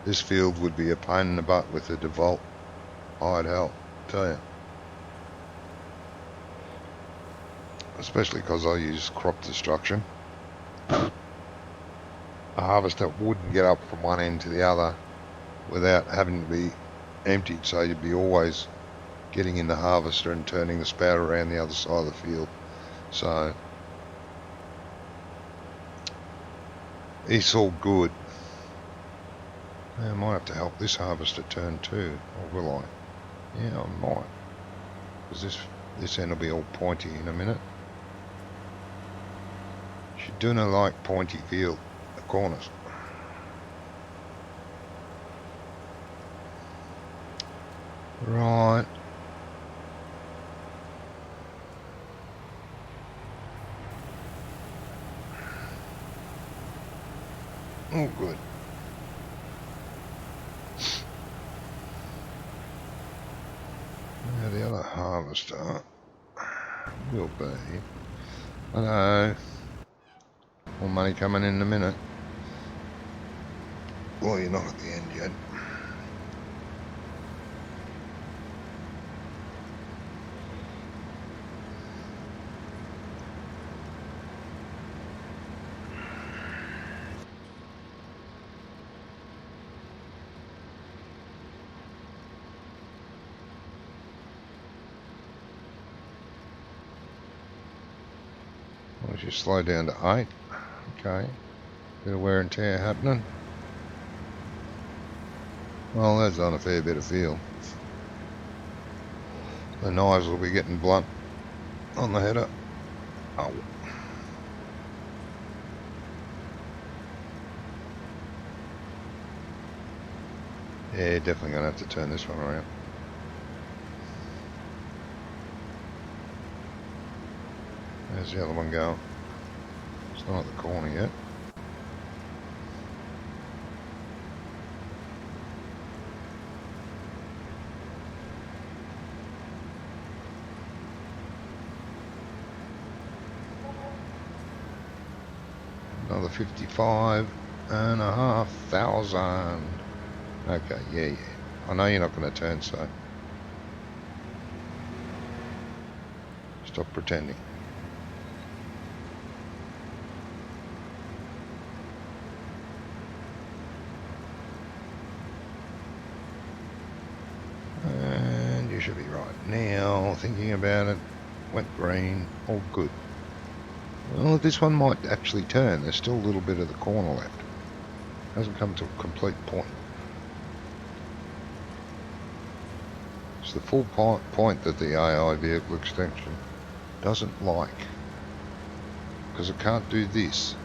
This field would be a pain in the butt with the default hired help, I tell you. Especially because I use crop destruction. A harvester wouldn't get up from one end to the other without having to be emptied, so you'd be always getting in the harvester and turning the spout around the other side of the field. So it's all good. I might have to help this harvester turn too, or will I? Yeah, I might. Because this end will be all pointy in a minute. She do not like pointy field, the corners. Right. All good. Now the other harvester will be, I know, more money coming in a minute. Well, you're not at the end yet. Well, just slow down to 8. Okay. Bit of wear and tear happening. Well, that's on a fair bit of field. The knives will be getting blunt on the header. Oh. Yeah, definitely going to have to turn this one around. There's the other one going. It's not at the corner yet. Another 55,500. Okay, yeah. I know you're not going to turn, so stop pretending. And you should be right now. Thinking about it, went green, all good. Well, this one might actually turn. There's still a little bit of the corner left. Hasn't come to a complete point. It's the full point that the AI vehicle extension doesn't like. Because it can't do this.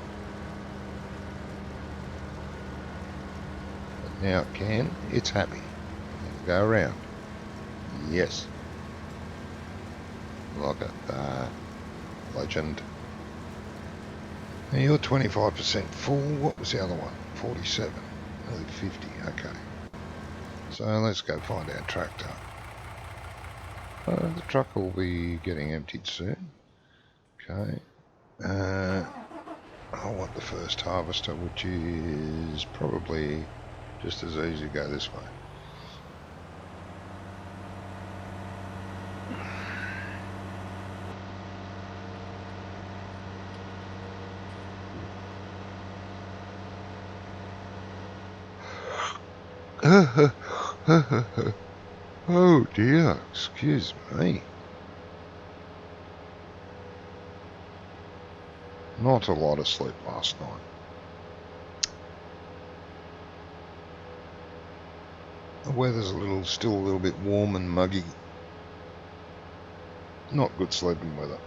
But now it can. It's happy. Go around. Yes. Look at that. Legend. Now you're 25% full. What was the other one? 47. Nearly 50. Okay. So let's go find our tractor. The truck will be getting emptied soon. Okay. I want the first harvester, which is probably just as easy to go this way. Oh dear, excuse me. Not a lot of sleep last night. The weather's still a little bit warm and muggy. Not good sleeping weather.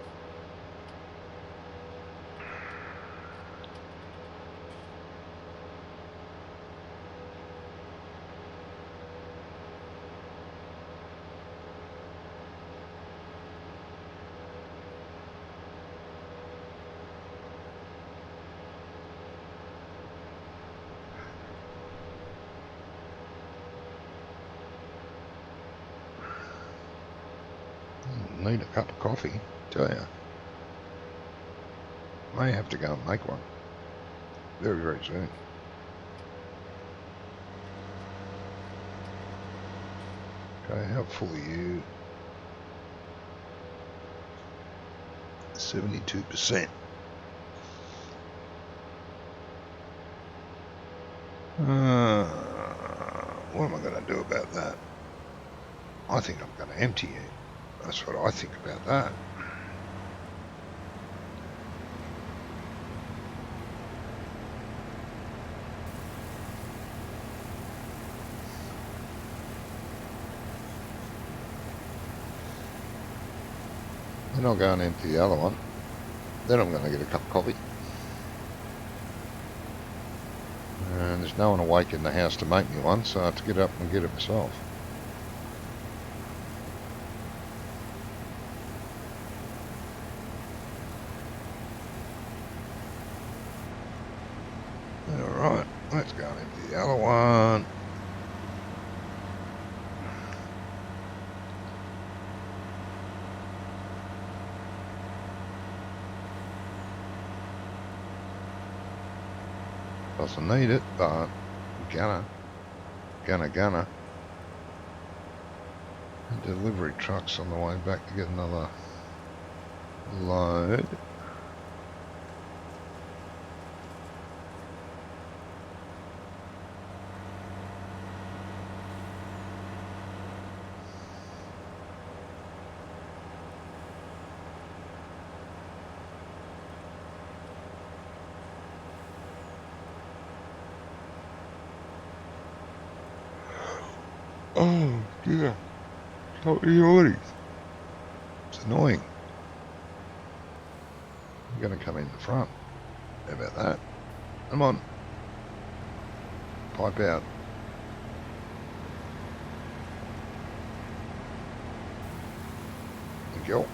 need a cup of coffee, tell you. May have to go and make one very, very soon. Okay, how full are you? 72%. What am I going to do about that? I think I'm going to empty it. That's what I think about that. Then I'll go and empty the other one. Then I'm going to get a cup of coffee. And there's no one awake in the house to make me one, so I have to get up and get it myself. Alright, let's go and empty the other one. Doesn't need it, but gonna. And delivery truck's on the way back to get another load. Oh dear, so early. It's annoying. I'm going to come in the front. How about that? Come on. Pipe out. Thank you.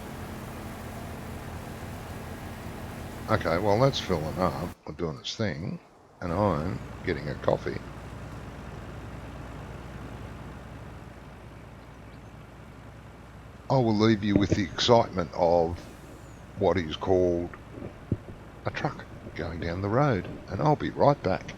Okay, well that's filling up, or doing its thing, and I'm getting a coffee. I will leave you with the excitement of what is called a truck going down the road, and I'll be right back.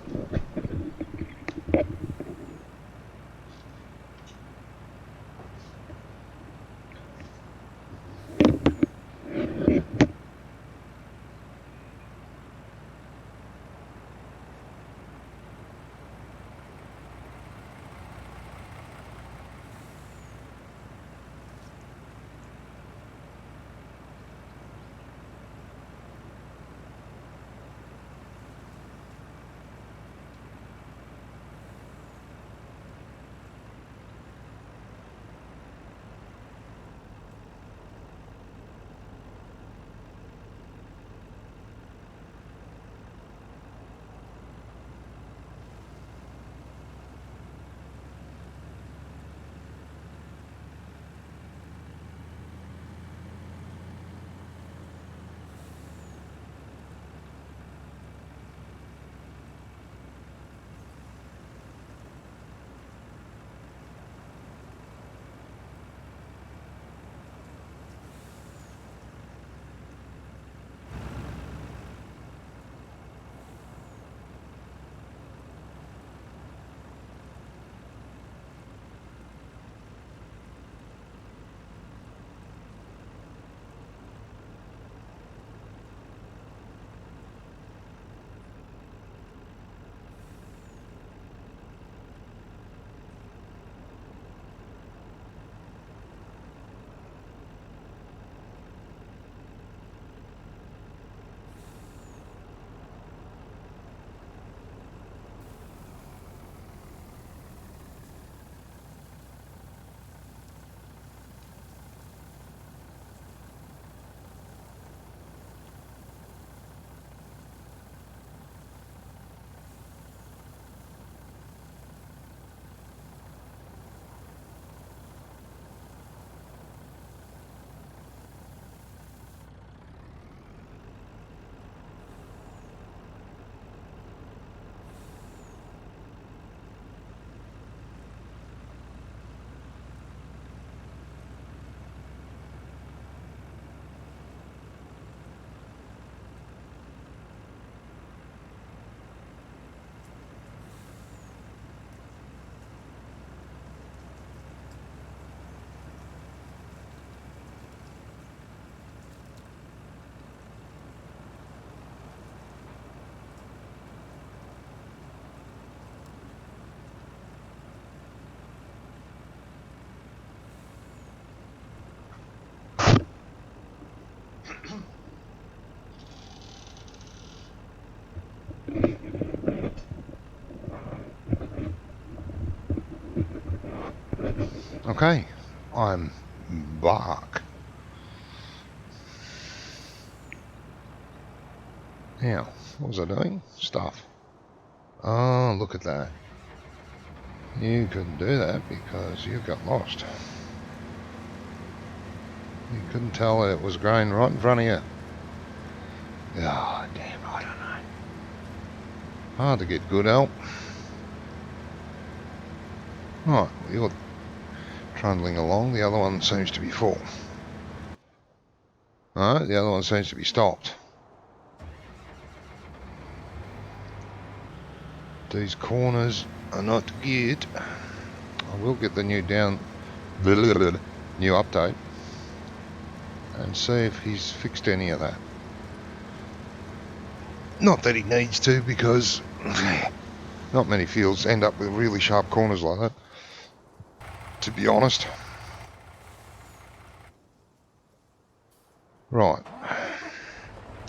Okay, I'm back. Now, what was I doing? Stuff. Oh, look at that. You couldn't do that because you got lost. You couldn't tell it was growing right in front of you. Oh, damn, I don't know. Hard to get good help. Right, well, you're trundling along. The other one seems to be full. Alright, the other one seems to be stopped. These corners are not good. I will get the new new update and see if he's fixed any of that. Not that he needs to, because not many fields end up with really sharp corners like that, to be honest. Right,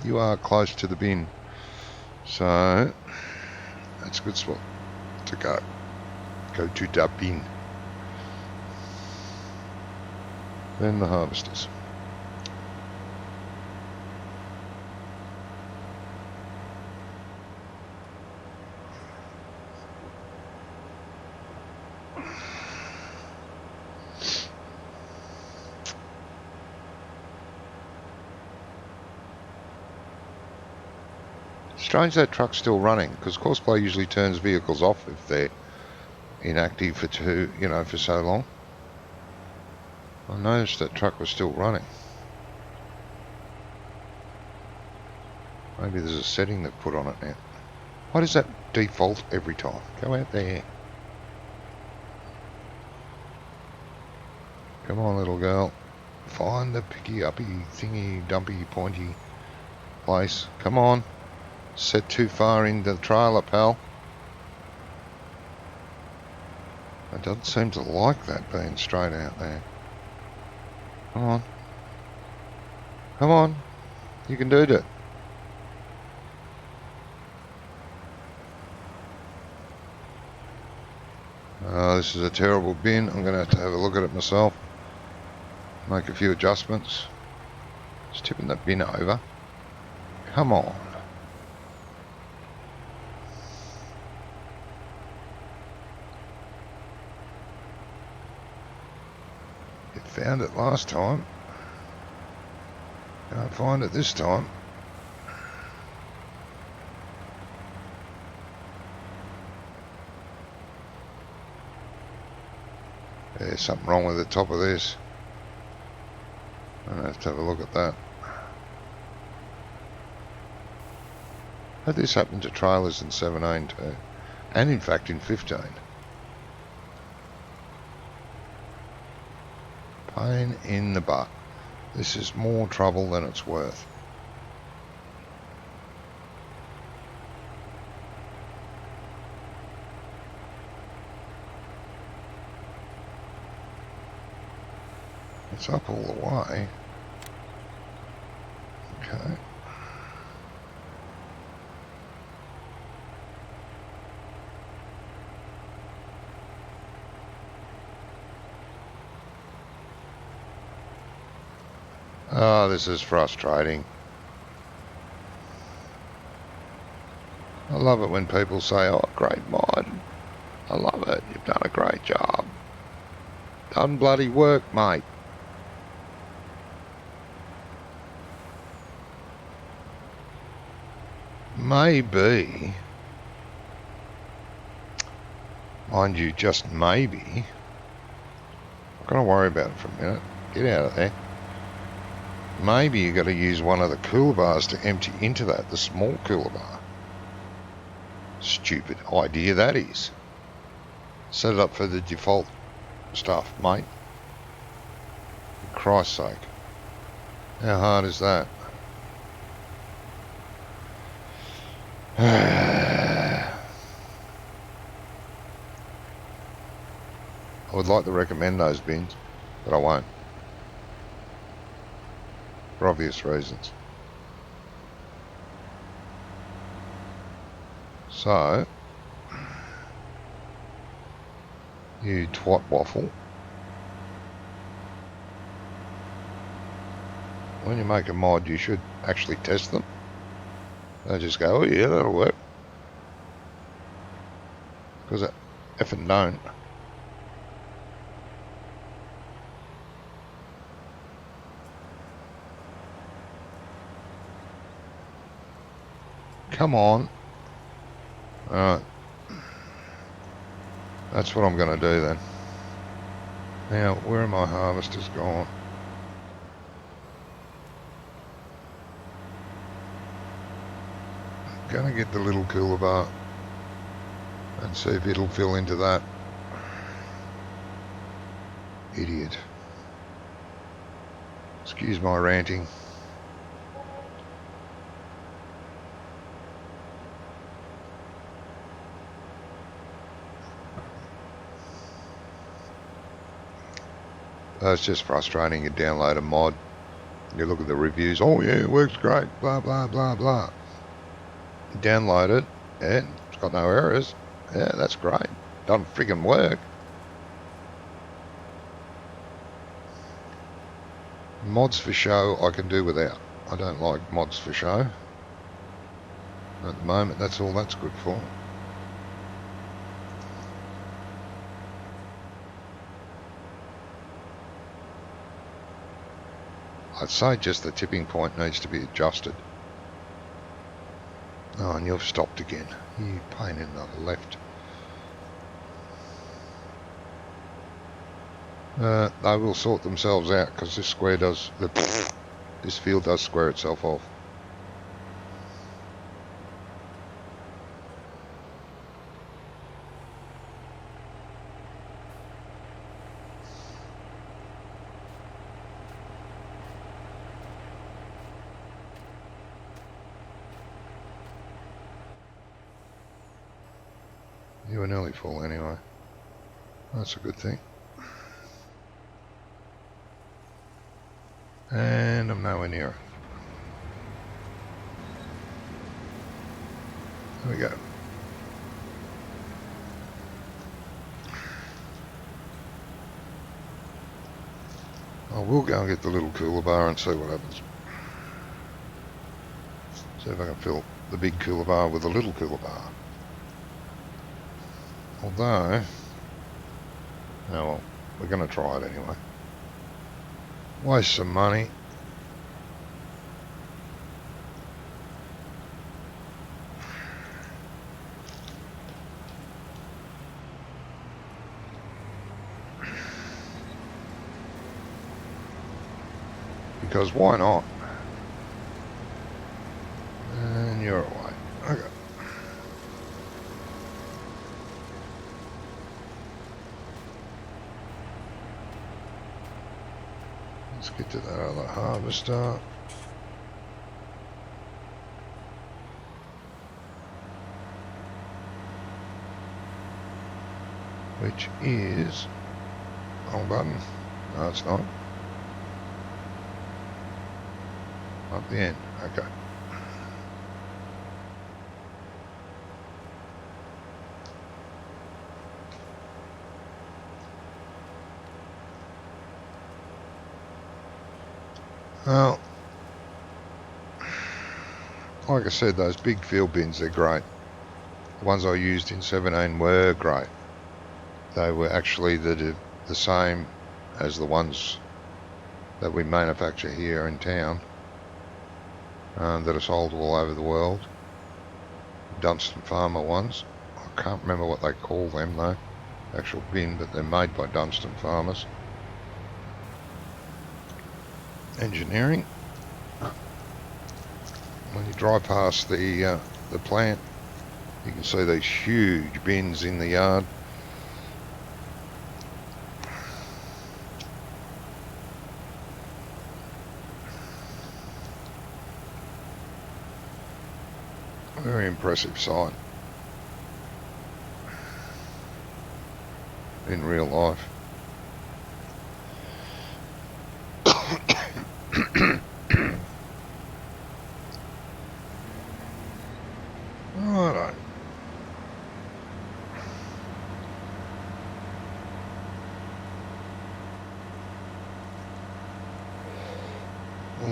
you are close to the bin, so that's a good spot to go. Go to the bin. Then the harvesters. Strange that truck's still running, because Courseplay usually turns vehicles off if they're inactive for for so long. I noticed that truck was still running. Maybe there's a setting they've put on it now. Why does that default every time? Go out there. Come on, little girl. Find the picky uppy thingy dumpy pointy place. Come on. Set too far into the trailer, pal. It doesn't seem to like that being straight out there. Come on. Come on. You can do it. Oh, this is a terrible bin. I'm going to have a look at it myself. Make a few adjustments. Just tipping that bin over. Come on. You found it last time. Can't find it this time. There's something wrong with the top of this. I'll have to have a look at that. Had this happen to trailers in 17 too, and in fact in 15. Pain in the butt. This is more trouble than it's worth. It's up all the way. Okay. Oh, this is frustrating. I love it when people say, oh, great mod. I love it. You've done a great job. Done bloody work, mate. Maybe, mind you, just maybe, I'm going to worry about it for a minute. Get out of there. Maybe you got to use one of the cooler bars to empty into that, the small cooler bar. Stupid idea that is. Set it up for the default stuff, mate. For Christ's sake. How hard is that? I would like to recommend those bins, but I won't. For obvious reasons. So, you twat waffle. when you make a mod, you should actually test them. They just go, oh yeah, that'll work. Because it effing don't. Come on. Alright. That's what I'm going to do then. Now, where are my harvesters gone? Going to get the little cooler bar and see if it'll fill into that. Idiot. Excuse my ranting. It's just frustrating. You download a mod, you look at the reviews, oh yeah, it works great, blah blah blah blah. You download it, and it's got no errors. Yeah, that's great. Doesn't friggin' work. Mods for show I can do without. I don't like mods for show. At the moment, that's all that's good for. I'd say just the tipping point needs to be adjusted. Oh, and you've stopped again. You pain in the left. They will sort themselves out because this square does... this field does square itself off. You were nearly full anyway. That's a good thing. And I'm nowhere near it. There we go. I will go and get the little cooler bar and see what happens. See if I can fill the big cooler bar with a little cooler bar. Although, oh well, we're going to try it anyway. Waste some money. Because why not? And you're away. Okay. Let's get to that other harvester. Which is... wrong button. No, it's not. Up the end. Okay. Well, like I said, those big field bins, they're great. The ones I used in 17 were great. They were actually the same as the ones that we manufacture here in town, that are sold all over the world. Dunstan Farmer ones. I can't remember what they call them though, actual bin, but they're made by Dunstan Farmers. Engineering. When you drive past the plant, you can see these huge bins in the yard. Very impressive sight in real life. Righto.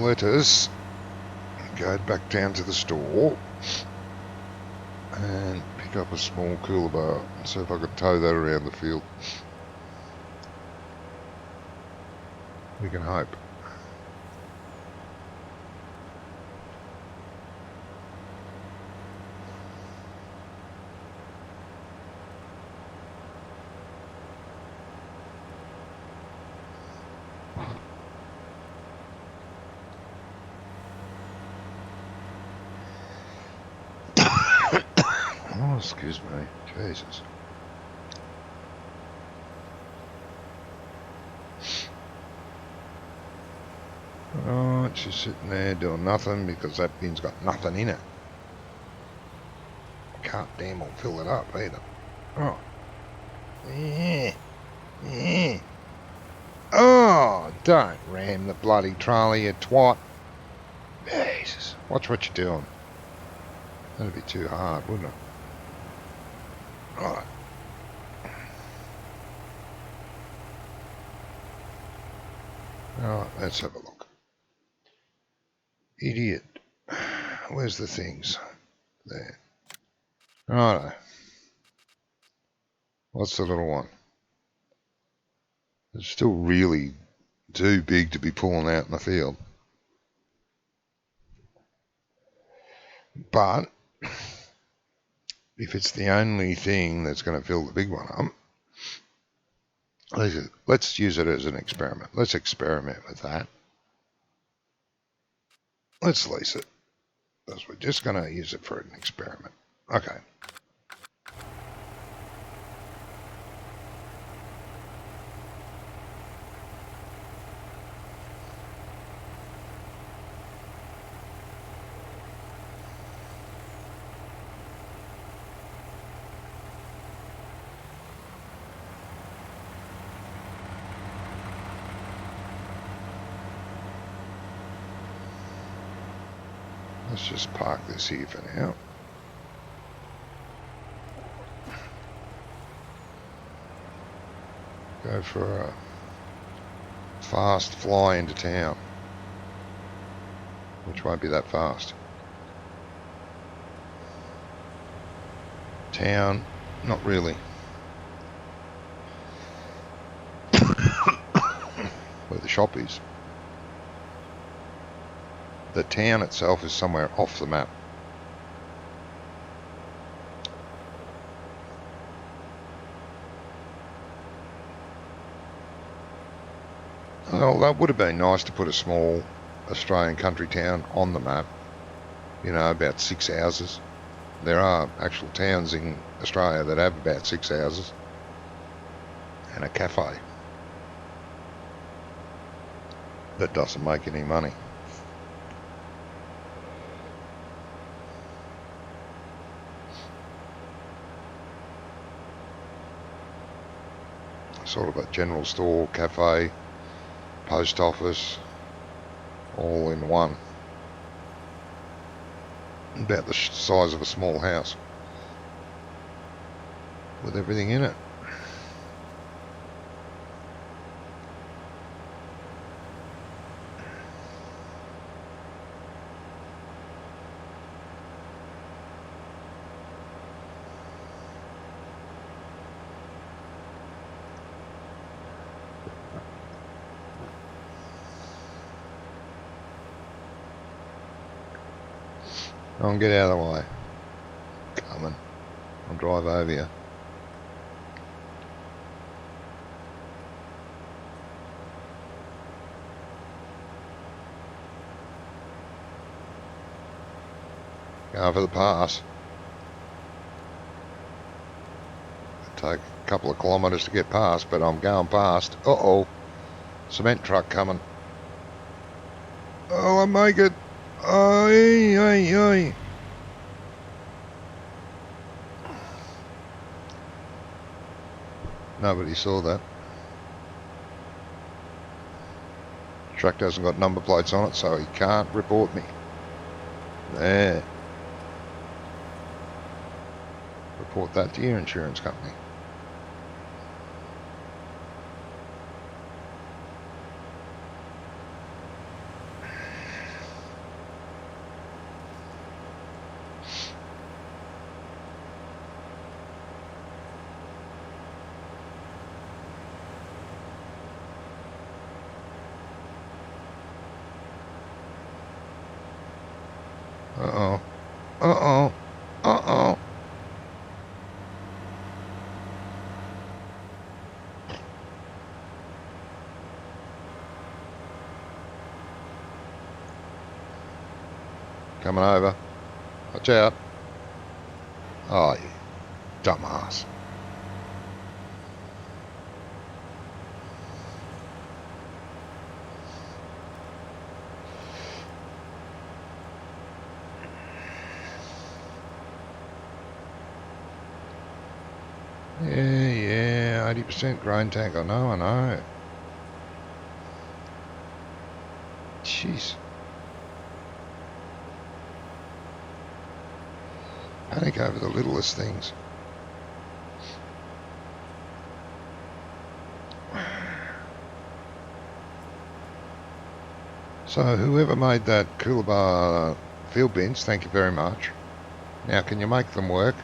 let us go back down to the store and pick up a small cooler bar and see if I could tow that around the field. We can hope. Oh, excuse me. Jesus. Alright, she's sitting there doing nothing because that bin's got nothing in it. Can't damn well fill it up either. Oh. Yeah. Yeah. Oh, don't ram the bloody trolley, you twat. Jesus. Watch what you're doing. That'd be too hard, wouldn't it? Right. Alright, let's have a look. Idiot. Where's the things? There. Righto. What's the little one? It's still really too big to be pulling out in the field. But if it's the only thing that's going to fill the big one up, let's use it as an experiment. Let's experiment with that. Let's lease it, because we're just going to use it for an experiment. Okay. Let's just park this here for now. Go for a fast fly into town, which won't be that fast. Town, not really. Where the shop is. The town itself is somewhere off the map. Well, that would have been nice to put a small Australian country town on the map. You know, about 6 houses. There are actual towns in Australia that have about 6 houses. And a cafe. That doesn't make any money. Sort of a general store, cafe, post office, all in one. About the size of a small house. With everything in it. I'll get out of the way. Coming. I'll drive over you. Going for the pass. Take a couple of kilometres to get past, but I'm going past. Uh-oh. Cement truck coming. Oh, I make it. Oi, oi, oi. Nobody saw that. Truck hasn't got number plates on it, so he can't report me. There. Report that to your insurance company. Uh-oh. Uh-oh. Coming over. Watch out. Oh, you dumbass. Yeah, 80% grain tank. I know. Jeez. Panic over the littlest things. So whoever made that Coolabah field bins, thank you very much. Now can you make them work,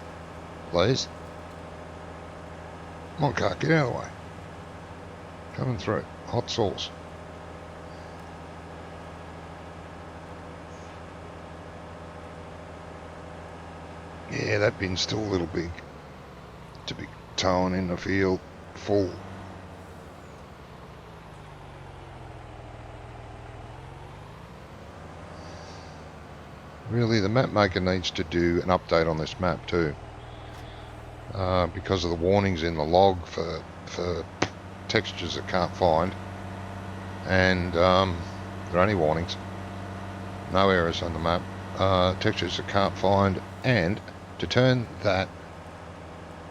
please? Come on, car, get out of the way. Coming through. Hot sauce. Yeah, that bin's still a little big to be towing in the field full. Really, the map maker needs to do an update on this map too, because of the warnings in the log for textures it can't find, and there are only warnings, no errors on the map, textures it can't find, and to turn that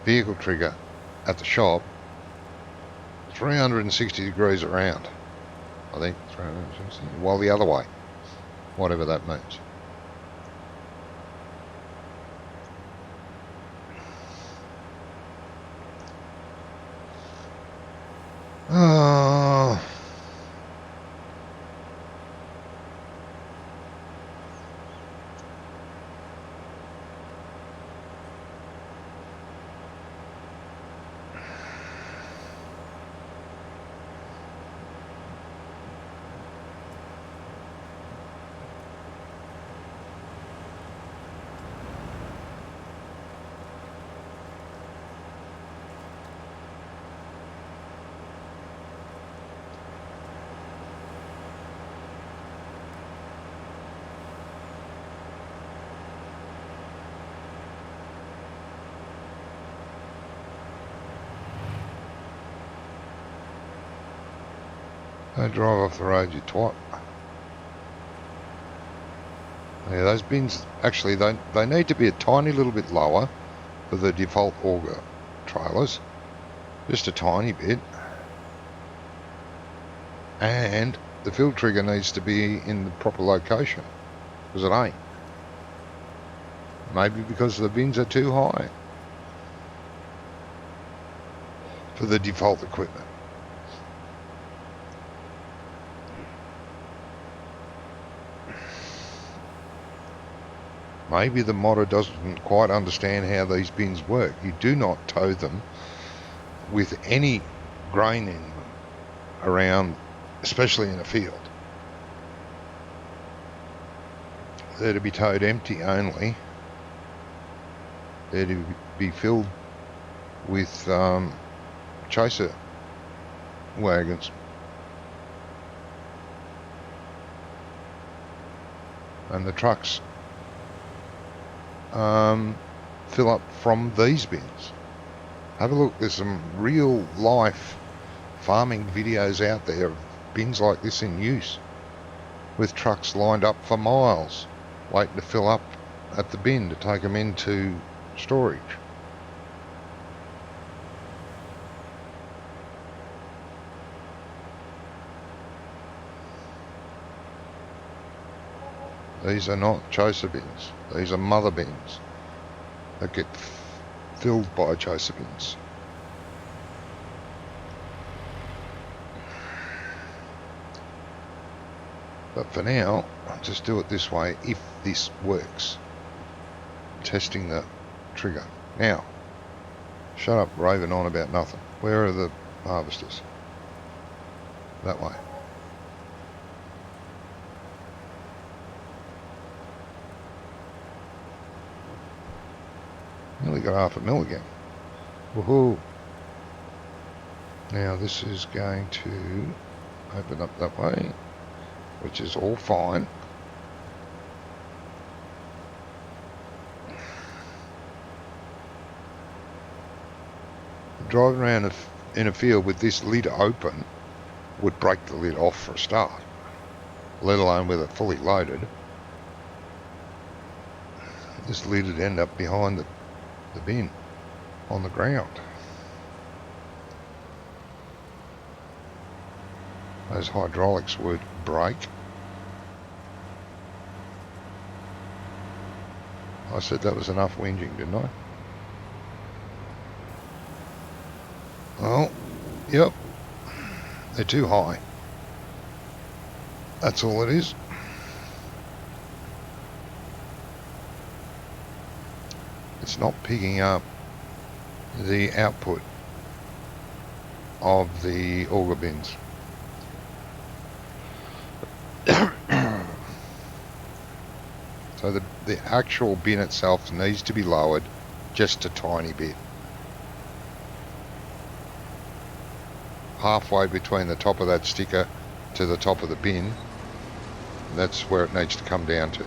vehicle trigger at the shop 360 degrees around, I think 360, while the other way, whatever that means. Oh. Don't drive off the road, you twat. Yeah, those bins, actually, they need to be a tiny little bit lower for the default auger trailers. Just a tiny bit. And the field trigger needs to be in the proper location, because it ain't. Maybe because the bins are too high for the default equipment. Maybe the modder doesn't quite understand how these bins work. You do not tow them with any grain in them around, especially in a field. They're to be towed empty only. They're to be filled with chaser wagons. And the trucks fill up from these bins. Have a look, there's some real life farming videos out there of bins like this in use, with trucks lined up for miles waiting to fill up at the bin to take them into storage. These are not chaser bins, these are mother bins that get filled by chaser bins. But for now, I'll just do it this way if this works. Testing the trigger. Now, shut up raving on about nothing. Where are the harvesters? That way. Nearly got half a mil again. Woohoo! Now this is going to open up that way, which is all fine. Driving around in a field with this lid open would break the lid off for a start, let alone with it fully loaded. This lid would end up behind the bin on the ground. Those hydraulics would break. I said that was enough whinging, didn't I? Well, yep. They're too high. That's all it is. It's not picking up the output of the auger bins. So the actual bin itself needs to be lowered just a tiny bit. Halfway between the top of that sticker to the top of the bin, that's where it needs to come down to,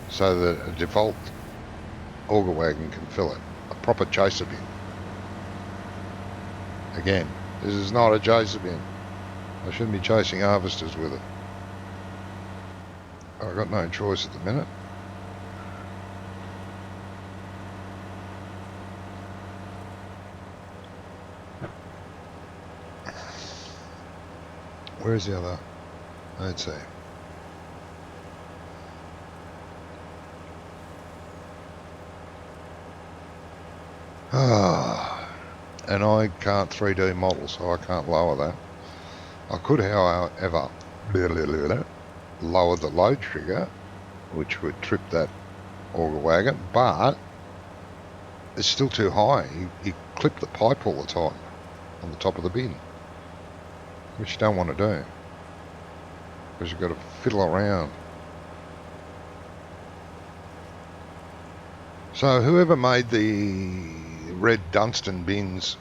so that a default auger wagon can fill it. A proper chaser bin. Again, this is not a chaser bin. I shouldn't be chasing harvesters with it. I've got no choice at the minute. Where's the other? Let's see. And I can't 3D model, so I can't lower that. I could, however, lower the load trigger, which would trip that auger wagon, but it's still too high. You clip the pipe all the time on the top of the bin, which you don't want to do, because you've got to fiddle around. So whoever made the red Dunstan bins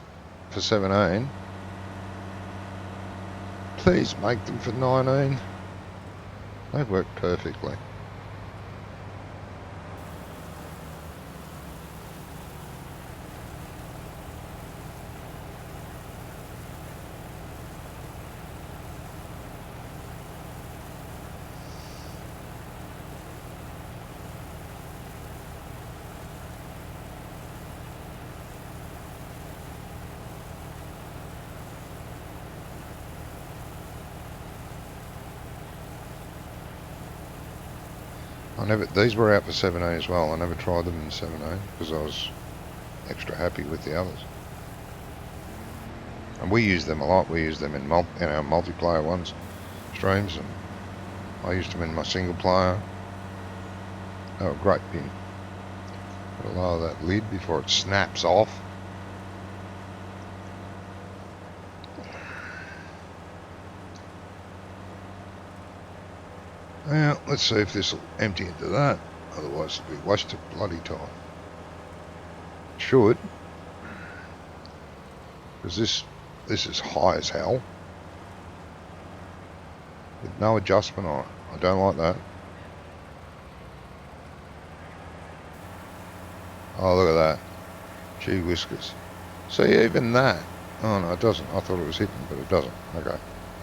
for 17, please make them for 19. They work perfectly. These were out for 17 as well. I never tried them in 17 because I was extra happy with the others. And we use them a lot. We use them in our multiplayer ones, streams, and I used them in my single player. They were great bin. Gotta lower that lid before it snaps off. Now, let's see if this will empty into that. Otherwise, it'll be wasted bloody time. It should. Because this is high as hell. With no adjustment on it. I don't like that. Oh, look at that. Gee whiskers. See, even that. Oh, no, it doesn't. I thought it was hitting, but it doesn't. Okay.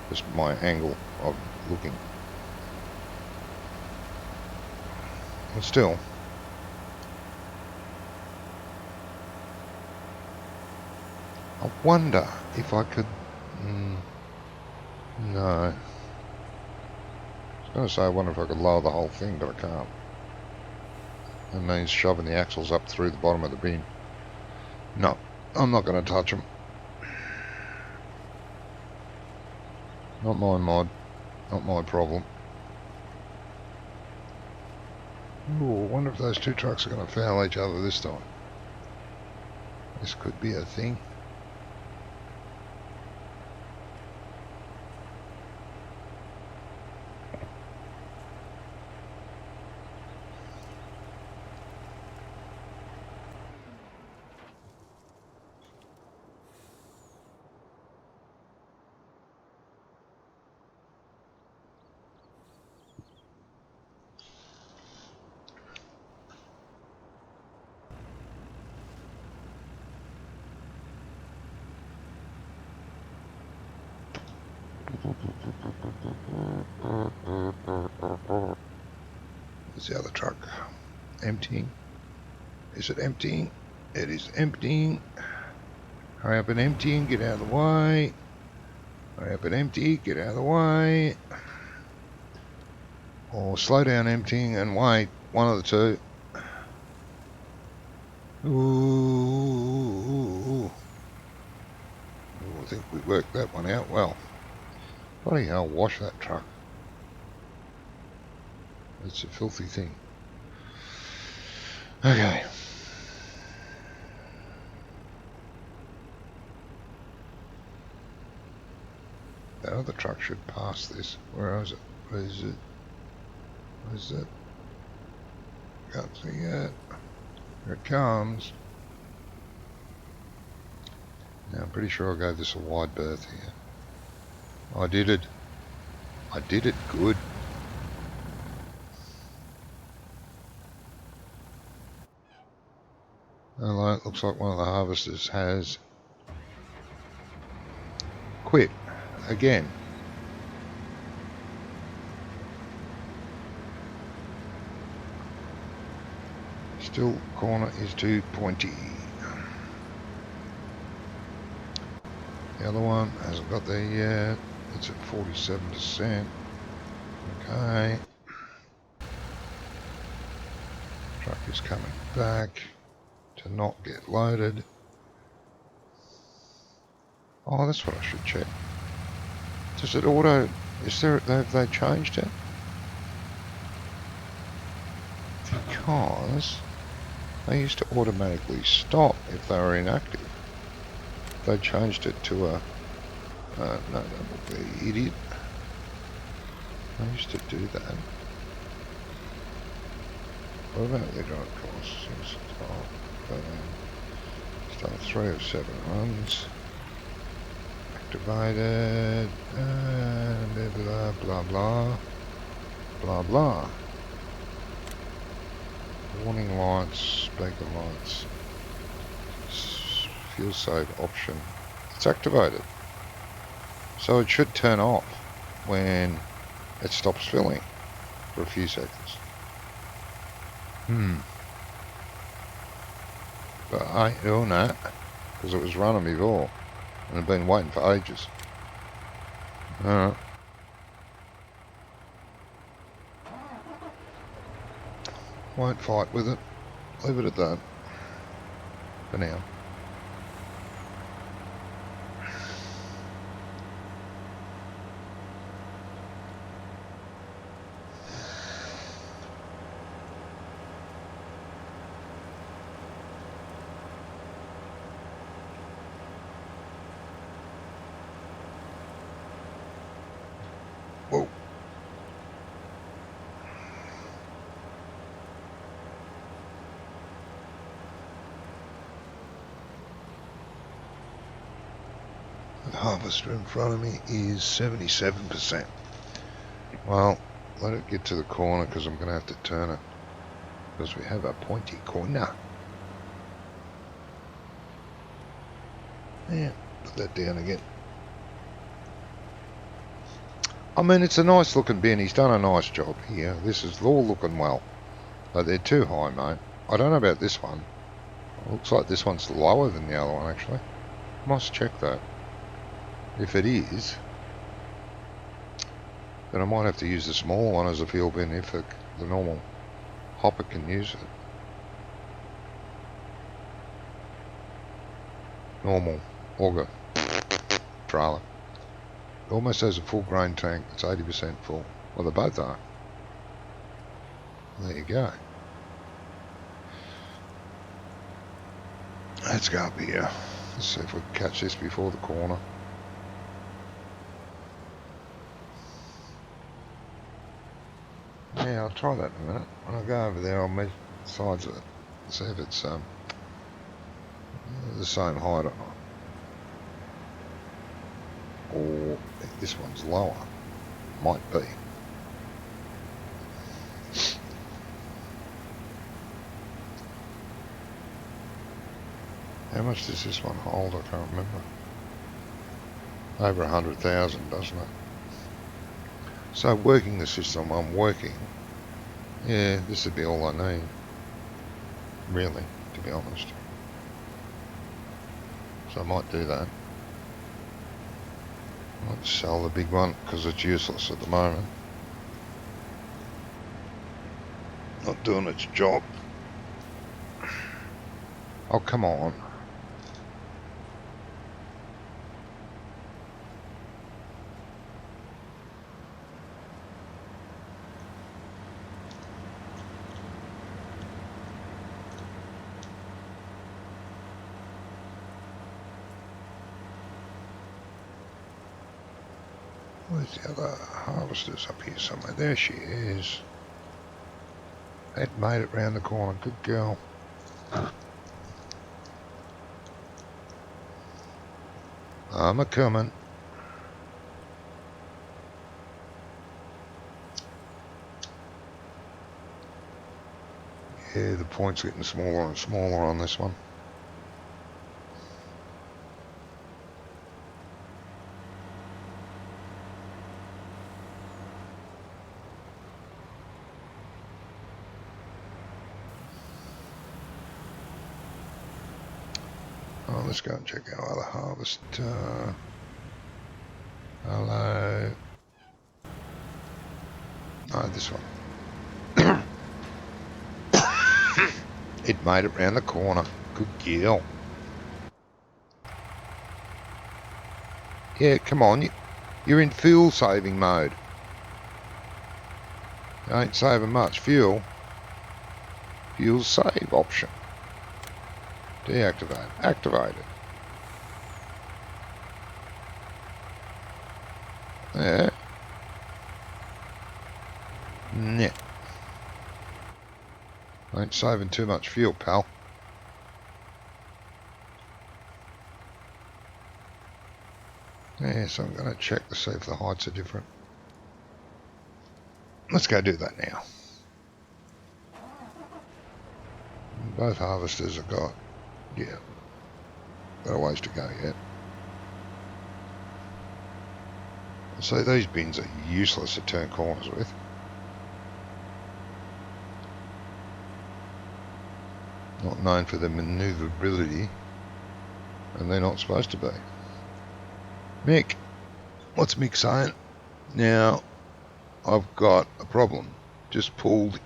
Just my angle of looking. But still, I wonder if I could, no, I was going to say I wonder if I could lower the whole thing, but I can't. That means shoving the axles up through the bottom of the bin. No, I'm not going to touch them. Not my mod, not my problem. Ooh, I wonder if those two trucks are going to foul each other this time. This could be a thing. There's the other truck. Emptying. Is it emptying? It is emptying. Hurry up and empty and get out of the way. Hurry up and empty, get out of the way. Or slow down emptying and wait. One of the two. Ooh. I think we worked that one out well. Bloody hell, wash that truck. It's a filthy thing. Okay. That other truck should pass this. Where is it? Where is it? Where is it? Can't see it. Here it comes. Now I'm pretty sure I gave this a wide berth here. I did it. I did it good. Although it looks like one of the harvesters has quit again. Still corner is too pointy. The other one hasn't got there yet. It's at 47%. Okay. Truck is coming back to not get loaded. Oh, that's what I should check. Does it auto? Is there? Have they changed it? Because they used to automatically stop if they were inactive. They changed it to a no, that would be idiot. I used to do that. What about their drive costs? Start 3 of 7 runs. Activated. Blah blah blah blah blah. Warning lights, speaker lights. Fuel save option. It's activated. So it should turn off when it stops filling for a few seconds. But I ain't doing that because it was running before and I've been waiting for ages. Alright. Won't fight with it. Leave it at that for now. Whoa. The harvester in front of me is 77%. Well, let it get to the corner because I'm going to have to turn it because we have a pointy corner. Yeah, put that down again. I mean, it's a nice looking bin. He's done a nice job here. This is all looking well. But they're too high, mate. I don't know about this one. It looks like this one's lower than the other one, actually. Must check that. If it is, then I might have to use the small one as a fuel bin if the normal hopper can use it. Normal auger trailer. It almost has a full grain tank. It's 80% full. Well, they both are. There you go. Let's go up here. Let's see if we can catch this before the corner. Yeah, I'll try that in a minute. When I go over there, I'll measure the sides of it. See if it's the same height or not. Or if this one's lower. Might be. How much does this one hold? I can't remember. Over 100,000, doesn't it? So working the system I'm working, yeah, this would be all I need, really, to be honest. So I might do that. I might sell the big one because it's useless at the moment. Not doing its job. Oh, come on. Where's the other harvesters up here somewhere? There she is. That made it round the corner. Good girl. I'm a-coming. Yeah, the point's getting smaller and smaller on this one. Oh, let's go and check our other harvest. Hello. No, this one. It made it round the corner. Good girl. Yeah, come on. You're in fuel saving mode. You ain't saving much fuel. Fuel save option. Deactivate. Activate it. Yeah. Nah. Ain't saving too much fuel, pal. Yeah, so I'm going to check to see if the heights are different. Let's go do that now. Both harvesters have got, yeah, got a ways to go yet. So these bins are useless to turn corners with. Not known for their manoeuvrability, and they're not supposed to be. Mick, what's Mick saying? Now, I've got a problem. Just pulled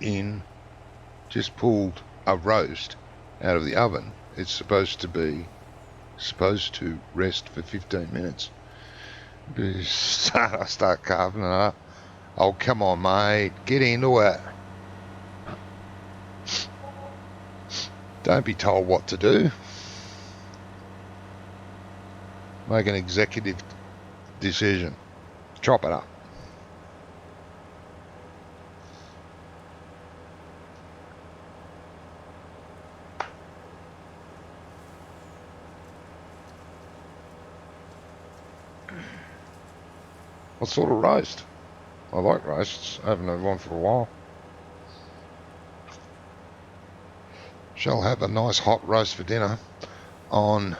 a roast out of the oven. It's supposed to rest for 15 minutes. I start carving it up. Oh, come on, mate. Get into it. Don't be told what to do. Make an executive decision. Chop it up. What sort of roast? I like roasts. I haven't had one for a while. Shall have a nice hot roast for dinner on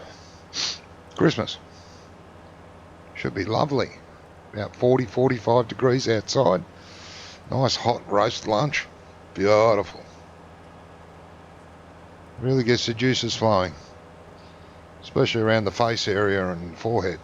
Christmas. Should be lovely. About 40, 45 degrees outside. Nice hot roast lunch. Beautiful. Really gets the juices flowing. Especially around the face area and forehead.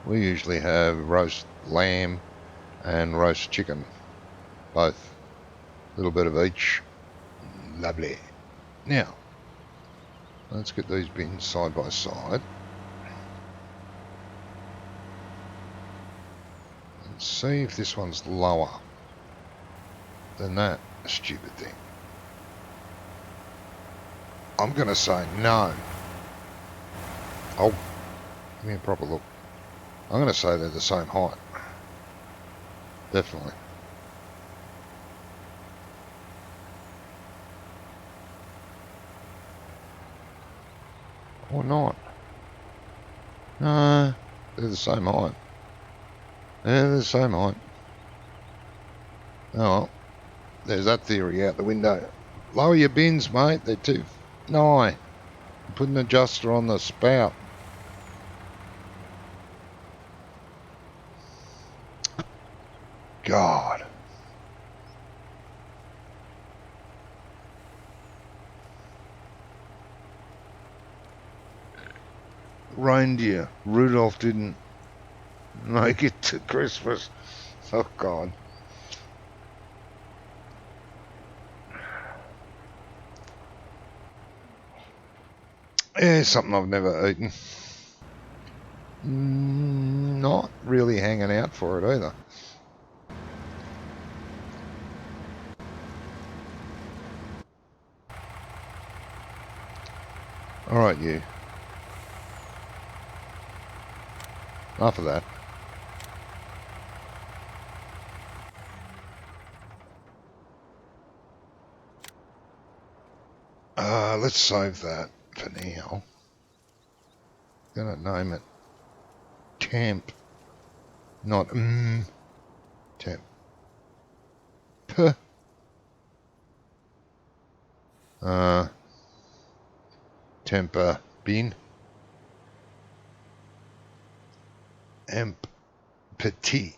We usually have roast lamb and roast chicken, both. A little bit of each. Lovely. Now, let's get these bins side by side. And see if this one's lower than that stupid thing. I'm going to say no. Oh, give me a proper look. I'm going to say they're the same height. Definitely. Or not? No, they're the same height. They're the same height. Oh well, there's that theory out the window. Lower your bins, mate. They're too nigh. Put an adjuster on the spout. God. Reindeer. Rudolph didn't make it to Christmas. Oh, God. Yeah, something I've never eaten. Not really hanging out for it either. All right, you. Enough of that. Let's save that for now. Gonna name it Temp, not Temp. Temper bin. Empty.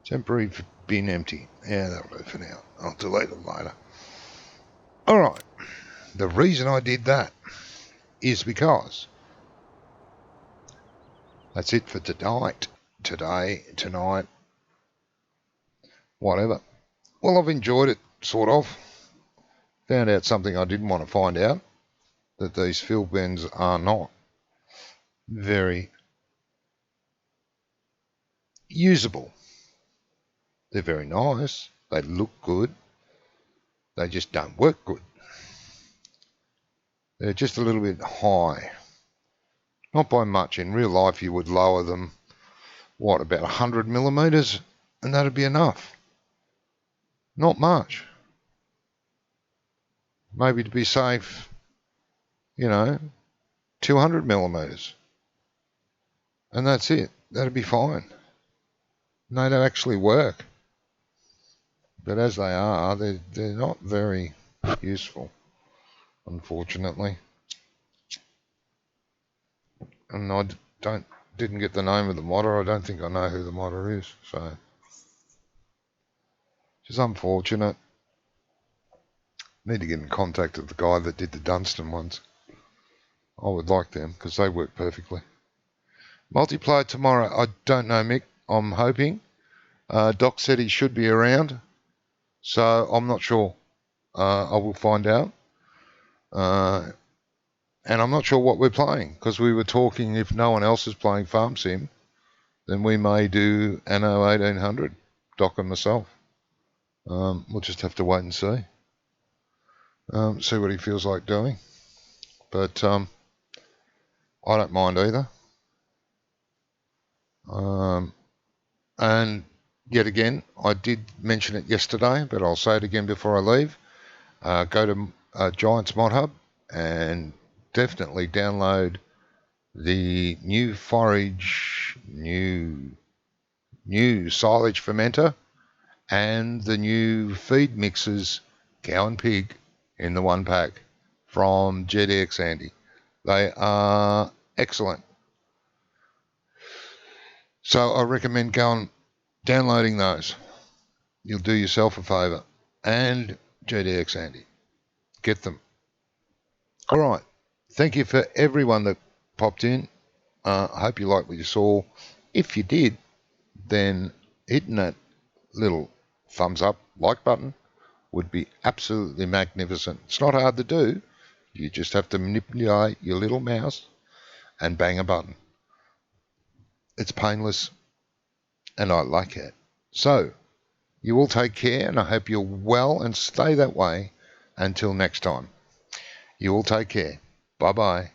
Temporary bin empty. Yeah, that'll do for now. I'll delete them later. Alright. The reason I did that is because that's it for tonight. Today, tonight, whatever. Well, I've enjoyed it, sort of. Found out something I didn't want to find out. That these fill bins are not very usable. They're very nice. They look good. They just don't work good. They're just a little bit high. Not by much. In real life, you would lower them, what, about 100 millimetres? And that'd be enough. Not much. Maybe to be safe, 200 millimetres. And that's it. That'd be fine. And they'd actually work. But as they are, they're not very useful, unfortunately. And I didn't get the name of the modder. I don't think I know who the modder is. So, just unfortunate. Need to get in contact with the guy that did the Dunstan ones. I would like them because they work perfectly. Multiplayer tomorrow. I don't know, Mick. I'm hoping. Doc said he should be around. So I'm not sure. I will find out. And I'm not sure what we're playing because we were talking if no one else is playing Farm Sim, then we may do Anno 1800, Doc and myself. We'll just have to wait and see. See what he feels like doing. But I don't mind either. And yet again, I did mention it yesterday, but I'll say it again before I leave. Go to Giants Mod Hub and definitely download the new forage, new silage fermenter, and the new feed mixes, cow and pig, in the one pack from JDX Andy. They are excellent. So I recommend going downloading those. You'll do yourself a favour. And JDX Andy. Get them. All right. Thank you for everyone that popped in. I hope you liked what you saw. If you did, then hitting that little thumbs up like button would be absolutely magnificent. It's not hard to do. You just have to manipulate your little mouse and bang a button. It's painless and I like it. So, you all take care and I hope you're well and stay that way until next time. You all take care. Bye-bye.